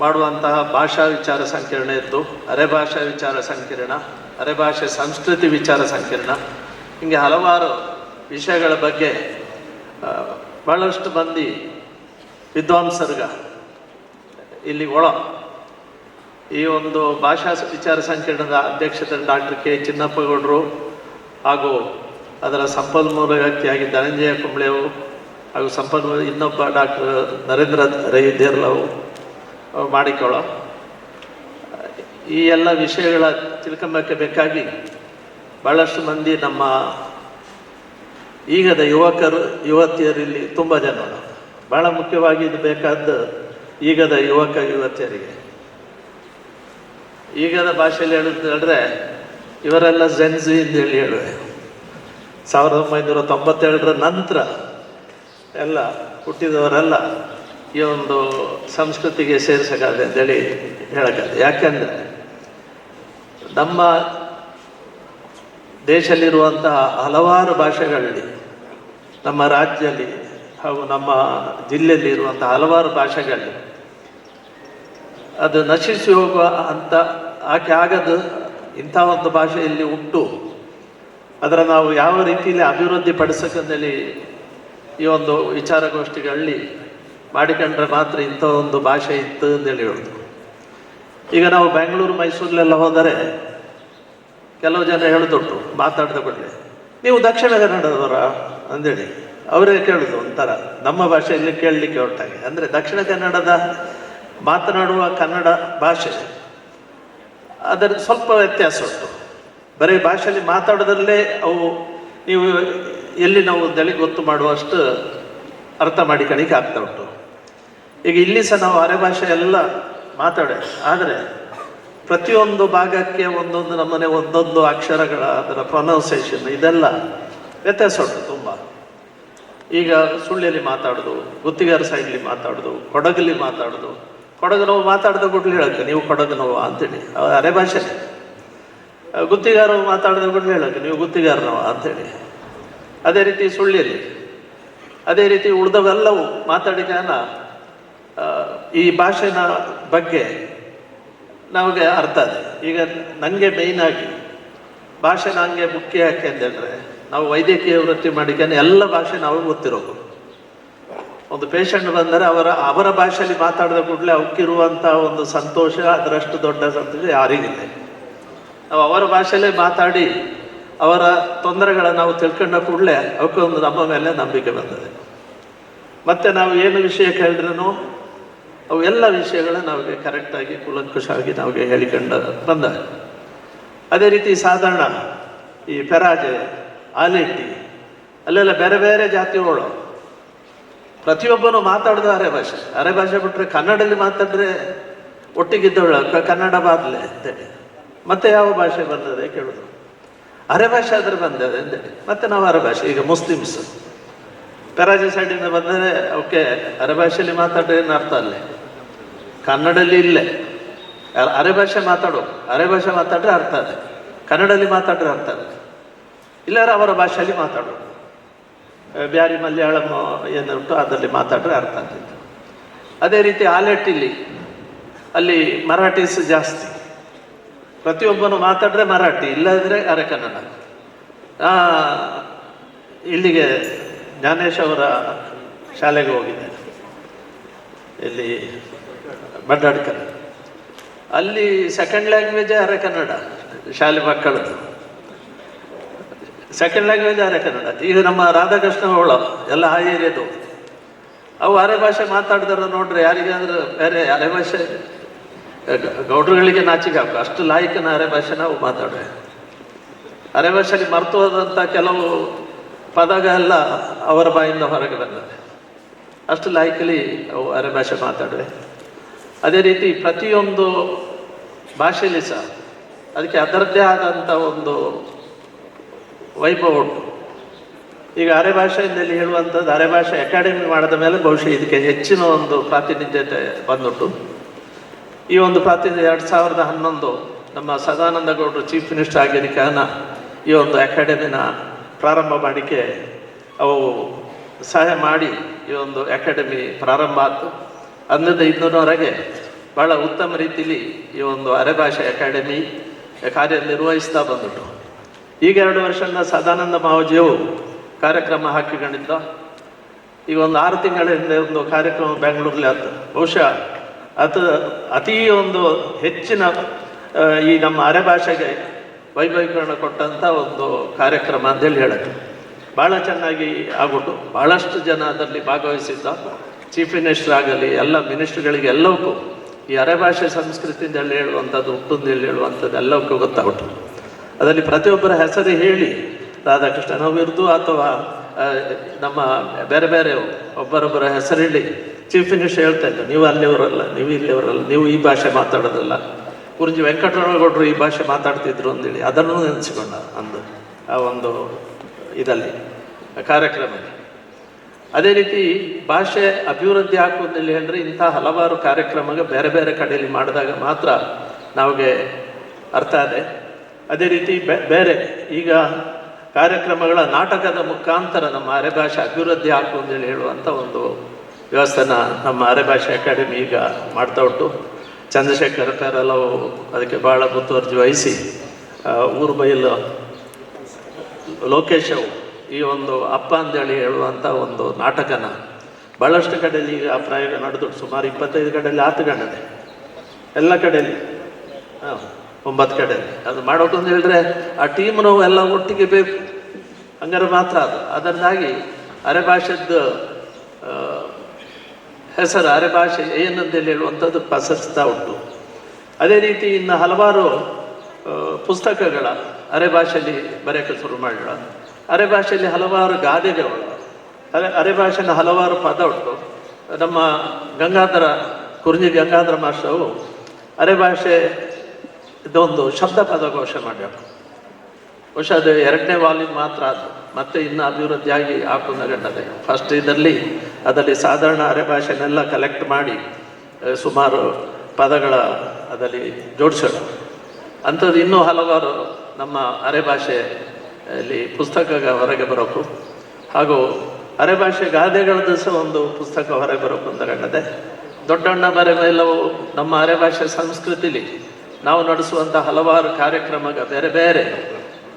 ಮಾಡುವಂತಹ ಭಾಷಾ ವಿಚಾರ ಸಂಕಿರಣ ಇತ್ತು, ಅರೆಭಾಷಾ ವಿಚಾರ ಸಂಕಿರಣ, ಅರೆಭಾಷೆ ಸಂಸ್ಕೃತಿ ವಿಚಾರ ಸಂಕಿರಣ, ಹೀಗೆ ಹಲವಾರು ವಿಷಯಗಳ ಬಗ್ಗೆ ಭಾಳಷ್ಟು ಮಂದಿ ವಿದ್ವಾಂಸರ್ಗ ಇಲ್ಲಿ ಈ ಒಂದು ಭಾಷಾ ವಿಚಾರ ಸಂಕಿರಣದ ಅಧ್ಯಕ್ಷತೆ ಡಾಕ್ಟರ್ K ಚಿನ್ನಪ್ಪಗೌಡರು ಹಾಗೂ ಅದರ ಸಂಪನ್ಮೂಲ ವ್ಯಕ್ತಿಯಾಗಿ ಧನಂಜಯ ಕುಂಬ್ಳೆವು ಹಾಗೂ ಸಂಪನ್ಮೂಲ ಇನ್ನೊಬ್ಬ ಡಾಕ್ಟರ್ ನರೇಂದ್ರ ರೈ ದೇರ್ಲವು ಮಾಡಿಕೊಳ್ಳೋ ಈ ಎಲ್ಲ ವಿಷಯಗಳ ತಿಳ್ಕೊಂಬಕ್ಕೆ ಬೇಕಾಗಿ ಭಾಳಷ್ಟು ಮಂದಿ ನಮ್ಮ ಈಗದ ಯುವತಿಯರಲ್ಲಿ ತುಂಬ ಜನ ಭಾಳ ಮುಖ್ಯವಾಗಿ ಇದು ಬೇಕಾದ ಈಗದ ಯುವಕ ಯುವತಿಯರಿಗೆ. ಈಗದ ಭಾಷೆಯಲ್ಲಿ ಹೇಳಿದ್ರೆ ಇವರೆಲ್ಲ ಜೆನ್ಜಿ ಅಂತೇಳಿ ಹೇಳುವೆ. 1997 ನಂತರ ಎಲ್ಲ ಹುಟ್ಟಿದವರೆಲ್ಲ ಈ ಒಂದು ಸಂಸ್ಕೃತಿಗೆ ಸೇರಿಸಕ್ಕಾಗದೆ ಅಂತೇಳಿ ಹೇಳಕ್ಕಾಗದೆ. ಯಾಕೆಂದರೆ ನಮ್ಮ ದೇಶದಲ್ಲಿರುವಂತಹ ಹಲವಾರು ಭಾಷೆಗಳಲ್ಲಿ, ನಮ್ಮ ರಾಜ್ಯದಲ್ಲಿ ಹಾಗೂ ನಮ್ಮ ಜಿಲ್ಲೆಯಲ್ಲಿ ಇರುವಂತಹ ಹಲವಾರು ಭಾಷೆಗಳಲ್ಲಿ ಅದು ನಶಿಸಿ ಹೋಗುವ ಅಂತ ಆಕೆ ಆಗದು ಇಂಥ ಒಂದು ಭಾಷೆಯಲ್ಲಿ ಉಂಟು. ಅದರ ನಾವು ಯಾವ ರೀತಿಯಲ್ಲಿ ಅಭಿವೃದ್ಧಿ ಪಡಿಸಕ್ಕಂದೇಳಿ ಈ ಒಂದು ವಿಚಾರಗೋಷ್ಠಿಗಳಲ್ಲಿ ಮಾಡಿಕೊಂಡ್ರೆ ಮಾತ್ರ ಇಂಥ ಒಂದು ಭಾಷೆ ಇತ್ತು ಅಂತೇಳಿ ಹೇಳೋದು. ಈಗ ನಾವು ಬೆಂಗಳೂರು ಮೈಸೂರಲ್ಲೆಲ್ಲ ಹೋದರೆ ಕೆಲವು ಜನ ಹೇಳುದುಂಟು ಮಾತಾಡಿದ ಕೂಡಲೇ, ನೀವು ದಕ್ಷಿಣ ಕನ್ನಡದವರ ಅಂದೇಳಿ ಅವರೇ ಕೇಳುದು ಒಂಥರ ನಮ್ಮ ಭಾಷೆಯಲ್ಲಿ ಕೇಳಲಿಕ್ಕೆ ಹೊರಟಾಗೆ. ಅಂದರೆ ದಕ್ಷಿಣ ಕನ್ನಡದ ಮಾತನಾಡುವ ಕನ್ನಡ ಭಾಷೆ ಅದರ ಸ್ವಲ್ಪ ವ್ಯತ್ಯಾಸ ಉಂಟು. ಬರೀ ಭಾಷೆಯಲ್ಲಿ ಮಾತಾಡೋದ್ರಲ್ಲೇ ಅವು ನೀವು ಎಲ್ಲಿ ನಾವು ಗೊತ್ತು ಮಾಡುವಷ್ಟು ಅರ್ಥ ಮಾಡಿಕೊಳ್ಳಿಕ್ಕೆ ಆಗ್ತಾ ಉಂಟು. ಈಗ ಇಲ್ಲಿ ಸಹ ನಾವು ಅರೆ ಭಾಷೆ ಎಲ್ಲ ಮಾತಾಡ, ಆದರೆ ಪ್ರತಿಯೊಂದು ಭಾಗಕ್ಕೆ ಒಂದೊಂದು ನಮ್ಮನೆ ಒಂದೊಂದು ಅಕ್ಷರಗಳ ಅದರ ಪ್ರೊನೌನ್ಸಿಯೇಷನ್ ಇದೆಲ್ಲ ವ್ಯತ್ಯಾಸ ಉಂಟು ತುಂಬ. ಈಗ ಸುಳ್ಳಿಯಲ್ಲಿ ಮಾತಾಡೋದು, ಗುತ್ತಿಗಾರ ಸೈಡ್ಲಿ ಮಾತಾಡೋದು, ಕೊಡಗಲ್ಲಿ ಮಾತಾಡೋದು. ಕೊಡಗು ನೋವು ಮಾತಾಡಿದ ಕೂಡಲೇ ಹೇಳಕ್ಕೆ ನೀವು ಕೊಡಗು ನೋವು ಅಂತೇಳಿ ಅರೆ ಭಾಷೆ. ಗುತ್ತಿಗಾರ ಮಾತಾಡಿದ ಕೂಡಲೇ ಹೇಳಕ್ಕೆ ನೀವು ಗುತ್ತಿಗಾರ ನೋವು ಅಂತೇಳಿ. ಅದೇ ರೀತಿ ಸುಳ್ಳಿಯಲ್ಲಿ, ಅದೇ ರೀತಿ ಉಳಿದವೆಲ್ಲವೂ ಮಾತಾಡಿದಾನ ಈ ಭಾಷೆನ ಬಗ್ಗೆ ನಮಗೆ ಅರ್ಥ ಇದೆ. ಈಗ ನನಗೆ ಮೇಯ್ನಾಗಿ ಭಾಷೆ ನನಗೆ ಮುಖ್ಯ ಯಾಕೆ ಅಂತಂದರೆ, ನಾವು ವೈದ್ಯಕೀಯ ವೃತ್ತಿ ಮಾಡಿಕೊಂಡು ಎಲ್ಲ ಭಾಷೆ ನಾವು ಗೊತ್ತಿರೋದು. ಒಂದು ಪೇಷಂಟ್ ಬಂದರೆ ಅವರ ಭಾಷೆಯಲ್ಲಿ ಮಾತಾಡಿದ ಕೂಡಲೇ ಅವಕ್ಕಿರುವಂಥ ಒಂದು ಸಂತೋಷ ಅದರಷ್ಟು ದೊಡ್ಡ ಸಂತೋಷ ಯಾರಿಗಿಲ್ಲ. ನಾವು ಅವರ ಭಾಷೆಯಲ್ಲೇ ಮಾತಾಡಿ ಅವರ ತೊಂದರೆಗಳನ್ನು ನಾವು ತಿಳ್ಕೊಂಡ ಕೂಡಲೇ ಅವಕ್ಕೆ ಒಂದು ನಮ್ಮ ಮೇಲೆ ನಂಬಿಕೆ ಬಂದಿದೆ. ಮತ್ತು ನಾವು ಏನು ವಿಷಯ ಕೇಳಿದ್ರೂ ಅವು ಎಲ್ಲ ವಿಷಯಗಳನ್ನ ನಮಗೆ ಕರೆಕ್ಟಾಗಿ ಕೂಲಂಕುಷವಾಗಿ ನಮಗೆ ಹೇಳಿಕೊಂಡು ಬಂದ. ಅದೇ ರೀತಿ ಸಾಧಾರಣ ಈ ಪೆರಾಜೆ, ಆಲೆಟ್ಟಿ ಅಲ್ಲೆಲ್ಲ ಬೇರೆ ಬೇರೆ ಜಾತಿಗಳು ಪ್ರತಿಯೊಬ್ಬನು ಮಾತಾಡೋದು ಅರೆ ಭಾಷೆ ಬಿಟ್ಟರೆ ಕನ್ನಡದಲ್ಲಿ ಮಾತಾಡಿದ್ರೆ ಒಟ್ಟಿಗಿದ್ದವಳು ಕನ್ನಡ ಬಾದ್ಲೆ ಅಂತೇಳಿ. ಮತ್ತೆ ಯಾವ ಭಾಷೆ ಬಂದದೆ ಕೇಳೋದು, ಅರೆ ಭಾಷೆ ಆದ್ರೆ ಬಂದದೆ ಅಂತೇಳಿ. ಮತ್ತೆ ನಾವು ಅರೆ ಭಾಷೆ, ಈಗ ಮುಸ್ಲಿಮ್ಸ್ ಪೆರಾಜೆ ಸೈಡಿಂದ ಬಂದರೆ ಅವಕ್ಕೆ ಅರೆ ಭಾಷೆಯಲ್ಲಿ ಮಾತಾಡ್ರೆ ಏನು ಅರ್ಥ ಅಲ್ಲೇ, ಕನ್ನಡದಲ್ಲಿ ಇಲ್ಲೇ ಅರೆ ಭಾಷೆ ಮಾತಾಡ್ರೆ ಅರ್ಥ ಅದೆ, ಕನ್ನಡದಲ್ಲಿ ಮಾತಾಡ್ರೆ ಅರ್ಥ ಅದೆ, ಇಲ್ಲಾರ ಅವರ ಭಾಷೆಯಲ್ಲಿ ಮಾತಾಡೋದು. ಬ್ಯಾರಿ ಮಲಯಾಳಂ ಏನುಂಟು ಅದರಲ್ಲಿ ಮಾತಾಡ್ರೆ ಅರ್ಥ ಆಗ್ತಿತ್ತು. ಅದೇ ರೀತಿ ಆಲೆಟ್ಟಿಲಿ ಅಲ್ಲಿ ಮರಾಠೀಸ್ ಜಾಸ್ತಿ, ಪ್ರತಿಯೊಬ್ಬನು ಮಾತಾಡ್ರೆ ಮರಾಠಿ, ಇಲ್ಲದ್ರೆ ಅರೆ ಕನ್ನಡ. ಇಲ್ಲಿಗೆ ಜ್ಞಾನೇಶ್ ಅವರ ಶಾಲೆಗೆ ಹೋಗಿದ್ದೆ, ಇಲ್ಲಿ ಬಡ್ಡಾಡ್ಕರ್. ಅಲ್ಲಿ ಸೆಕೆಂಡ್ ಲ್ಯಾಂಗ್ವೇಜೇ ಅರೆ ಕನ್ನಡ, ಶಾಲೆ ಮಕ್ಕಳದ್ದು ಸೆಕೆಂಡ್ ಲ್ಯಾಂಗ್ವೇಜ್ ಅರೆ ಕನ್ನಡ. ಈಗ ನಮ್ಮ ರಾಧಾಕೃಷ್ಣ ಅವಳು ಎಲ್ಲ ಆ ಏರಿಯಾದು ಅವು ಅರೆ ಭಾಷೆ ಮಾತಾಡಿದಾರ ನೋಡ್ರಿ, ಯಾರಿಗಾದ್ರೂ ಬೇರೆ ಅರೆ ಭಾಷೆ ಗೌಡ್ರುಗಳಿಗೆ ನಾಚಿಕೆ ಹಾಕು, ಅಷ್ಟು ಲಾಯಕನ ಅರೆ ಭಾಷೆ ನಾವು ಮಾತಾಡ್ರೆ. ಅರೆ ಭಾಷೆಯಲ್ಲಿ ಮರ್ತು ಹೋದಂಥ ಕೆಲವು ಪದಗಳೆಲ್ಲ ಅವರ ಬಾಯಿಂದ ಹೊರಗೆ ಬಂದಿದೆ, ಅಷ್ಟು ಲಾಯಕಲಿ ಅವು ಅರೆ ಭಾಷೆ ಮಾತಾಡ್ರೆ. ಅದೇ ರೀತಿ ಪ್ರತಿಯೊಂದು ಭಾಷೆಯಲ್ಲಿ ಸಹ ಅದಕ್ಕೆ ಅದರದ್ದೇ ಆದಂಥ ಒಂದು ವೈಭವ ಉಂಟು. ಈಗ ಅರೆ ಭಾಷೆಯಲ್ಲಿ ಹೇಳುವಂಥದ್ದು, ಅರೆ ಭಾಷೆ ಅಕಾಡೆಮಿ ಮಾಡಿದ ಮೇಲೆ ಬಹುಶಃ ಇದಕ್ಕೆ ಹೆಚ್ಚಿನ ಒಂದು ಪ್ರಾತಿನಿಧ್ಯತೆ ಬಂದುಂಟು. ಈ ಒಂದು ಪ್ರಾತಿನಿಧ್ಯ 2011 ನಮ್ಮ ಸದಾನಂದ ಗೌಡರು ಚೀಫ್ ಮಿನಿಸ್ಟರ್ ಆಗಿದ್ದ ಕಾರಣ ಈ ಒಂದು ಅಕಾಡೆಮಿನ ಪ್ರಾರಂಭ ಮಾಡಿಕೆ ಅವು ಸಹಾಯ ಮಾಡಿ ಈ ಒಂದು ಅಕಾಡೆಮಿ ಪ್ರಾರಂಭ ಆಯಿತು. 1500ವರೆಗೆ ಭಾಳ ಉತ್ತಮ ರೀತಿಯಲ್ಲಿ ಈ ಒಂದು ಅರೆ ಭಾಷೆ ಅಕಾಡೆಮಿ ಕಾರ್ಯನಿರ್ವಹಿಸ್ತಾ ಬಂದುಂಟು. ಈಗ 2 ವರ್ಷದಿಂದ ಸದಾನಂದ ಮಾವಜಿಯು ಕಾರ್ಯಕ್ರಮ ಹಾಕಿಕೊಂಡಿದ್ದ. ಈಗ ಒಂದು 6 ತಿಂಗಳ ಹಿಂದೆ ಒಂದು ಕಾರ್ಯಕ್ರಮ ಬೆಂಗಳೂರಲ್ಲಿ ಆಯ್ತು. ಬಹುಶಃ ಅದು ಅತೀ ಒಂದು ಹೆಚ್ಚಿನ ಈ ನಮ್ಮ ಅರೆ ಭಾಷೆಗೆ ವೈಭವೀಕರಣ ಕೊಟ್ಟಂಥ ಒಂದು ಕಾರ್ಯಕ್ರಮ ಅಂತೇಳಿ ಹೇಳೋದು. ಭಾಳ ಚೆನ್ನಾಗಿ ಆಗ್ಬಿಟ್ಟು ಭಾಳಷ್ಟು ಜನ ಅದರಲ್ಲಿ ಭಾಗವಹಿಸಿದ್ದ. ಚೀಫ್ ಮಿನಿಸ್ಟರ್ ಆಗಲಿ, ಎಲ್ಲ ಮಿನಿಸ್ಟ್ರುಗಳಿಗೆ ಎಲ್ಲವಕ್ಕೂ ಈ ಅರೆ ಭಾಷೆ ಸಂಸ್ಕೃತಿಯಿಂದ ಹೇಳುವಂಥದ್ದು, ಹುಟ್ಟುಂದೇಳಿ ಹೇಳುವಂಥದ್ದು ಎಲ್ಲವಕ್ಕೂ ಗೊತ್ತಾಗ್ಬಿಟ್ಟು ಅದರಲ್ಲಿ ಪ್ರತಿಯೊಬ್ಬರ ಹೆಸರು ಹೇಳಿ ರಾಧಾಕೃಷ್ಣನವಿರ್ದು ಅಥವಾ ನಮ್ಮ ಬೇರೆ ಬೇರೆ ಒಬ್ಬರೊಬ್ಬರ ಹೆಸರು ಹೇಳಿ ಚೀಫ್ ಮಿನಿಸ್ಟರ್ ಹೇಳ್ತಾ ಇದ್ದರು, ನೀವು ಅಲ್ಲಿಯವರಲ್ಲ, ನೀವು ಇಲ್ಲಿಯವರಲ್ಲ, ನೀವು ಈ ಭಾಷೆ ಮಾತಾಡೋದಲ್ಲ. ಗುರುಜಿ ವೆಂಕಟರಮಣಗೌಡರು ಈ ಭಾಷೆ ಮಾತಾಡ್ತಿದ್ರು ಅಂತೇಳಿ ಅದನ್ನು ನೆನೆಸಿಕೊಂಡ ಅಂದು ಆ ಒಂದು ಇದರಲ್ಲಿ ಕಾರ್ಯಕ್ರಮದಲ್ಲಿ. ಅದೇ ರೀತಿ ಭಾಷೆ ಅಭಿವೃದ್ಧಿ ಹಾಕುವುದಲ್ಲಿ ಹೇಳಿದ್ರೆ ಇಂಥ ಹಲವಾರು ಕಾರ್ಯಕ್ರಮ ಬೇರೆ ಬೇರೆ ಕಡೆಯಲ್ಲಿ ಮಾಡಿದಾಗ ಮಾತ್ರ ನಮಗೆ ಅರ್ಥ ಇದೆ. ಅದೇ ರೀತಿ ಬೇರೆ ಈಗ ಕಾರ್ಯಕ್ರಮಗಳ ನಾಟಕದ ಮುಖಾಂತರ ನಮ್ಮ ಅರೆಭಾಷೆ ಅಭಿವೃದ್ಧಿ ಹಾಕು ಅಂತೇಳಿ ಹೇಳುವಂಥ ಒಂದು ವ್ಯವಸ್ಥೆನ ನಮ್ಮ ಅರೆಭಾಷೆ ಅಕಾಡೆಮಿ ಈಗ ಮಾಡ್ತಾ ಉಂಟು. ಚಂದ್ರಶೇಖರ್ ಪೇರಲವು ಅದಕ್ಕೆ ಭಾಳ ಮುತುವರ್ಜಿ ವಹಿಸಿ ಊರು ಬೈಲು ಲೋಕೇಶವು ಈ ಒಂದು ಅಪ್ಪ ಅಂತೇಳಿ ಹೇಳುವಂಥ ಒಂದು ನಾಟಕನ ಭಾಳಷ್ಟು ಕಡೆಯಲ್ಲಿ ಈಗ ಆ ಪ್ರಯೋಗ ನಡೆದು ಸುಮಾರು 25 ಕಡೆಯಲ್ಲಿ ಆತುಗಂಡದೆ, ಎಲ್ಲ ಕಡೆಯಲ್ಲಿ 9 ಕಡೆಯಲ್ಲಿ ಅದು ಮಾಡೋಕೆ ಅಂತ ಹೇಳಿದ್ರೆ ಆ ಟೀಮ್ನು ಎಲ್ಲ ಒಟ್ಟಿಗೆ ಬೇಕು, ಹಂಗಾರೆ ಮಾತ್ರ ಅದು. ಅದರಿಂದಾಗಿ ಅರೆಭಾಷೆದ್ದು ಹೆಸರು ಅರೆಭಾಷೆ ಏನಂತೇಳಿ ಹೇಳುವಂಥದ್ದು ಪಸರಿಸ್ತಾ ಉಂಟು. ಅದೇ ರೀತಿ ಇನ್ನು ಹಲವಾರು ಪುಸ್ತಕಗಳ ಅರೆಭಾಷೆಯಲ್ಲಿ ಬರೆಯೋಕ್ಕೆ ಶುರು ಮಾಡಿದ. ಅರೆಭಾಷೆಯಲ್ಲಿ ಹಲವಾರು ಗಾದೆಗಳು, ಅರೆಭಾಷೆನ ಹಲವಾರು ಪದ ಉಂಟು. ನಮ್ಮ ಕುರ್ಜಿ ಗಂಗಾಧರ ಮಾಸ್ಟರು ಅರೆಭಾಷೆ ಇದೊಂದು ಶಬ್ದ ಪದಕೋಶ ಮಾಡ್ಯಾರ. ಬಹುಶಃ ಅದು 2ನೇ ವಾಲ್ಯೂಮ್ ಮಾತ್ರ ಅದು, ಮತ್ತೆ ಇನ್ನು ಅಭಿವೃದ್ಧಿಯಾಗಿ ಹಾಕೊಂಡಗಂಡದೆ. ಫಸ್ಟ್ ಅದರಲ್ಲಿ ಸಾಧಾರಣ ಅರೆಭಾಷೆನೆಲ್ಲ ಕಲೆಕ್ಟ್ ಮಾಡಿ ಸುಮಾರು ಪದಗಳ ಅದರಲ್ಲಿ ಜೋಡಿಸೋಣ ಅಂಥದ್ದು. ಇನ್ನೂ ಹಲವಾರು ನಮ್ಮ ಅರೆಭಾಷೆಯಲ್ಲಿ ಪುಸ್ತಕ ಹೊರಗೆ ಬರೋಕು, ಹಾಗೂ ಅರೆಭಾಷೆ ಗಾದೆಗಳದ್ದು ಸಹ ಒಂದು ಪುಸ್ತಕ ಹೊರಗೆ ಬರೋಕು ಅಂತ ಕಂಡದೆ. ದೊಡ್ಡಣ್ಣ ಬರೆ ಮೇಲವು ನಮ್ಮ ಅರೆಭಾಷೆ ಸಂಸ್ಕೃತಿಲಿ ನಾವು ನಡೆಸುವಂಥ ಹಲವಾರು ಕಾರ್ಯಕ್ರಮ ಬೇರೆ ಬೇರೆ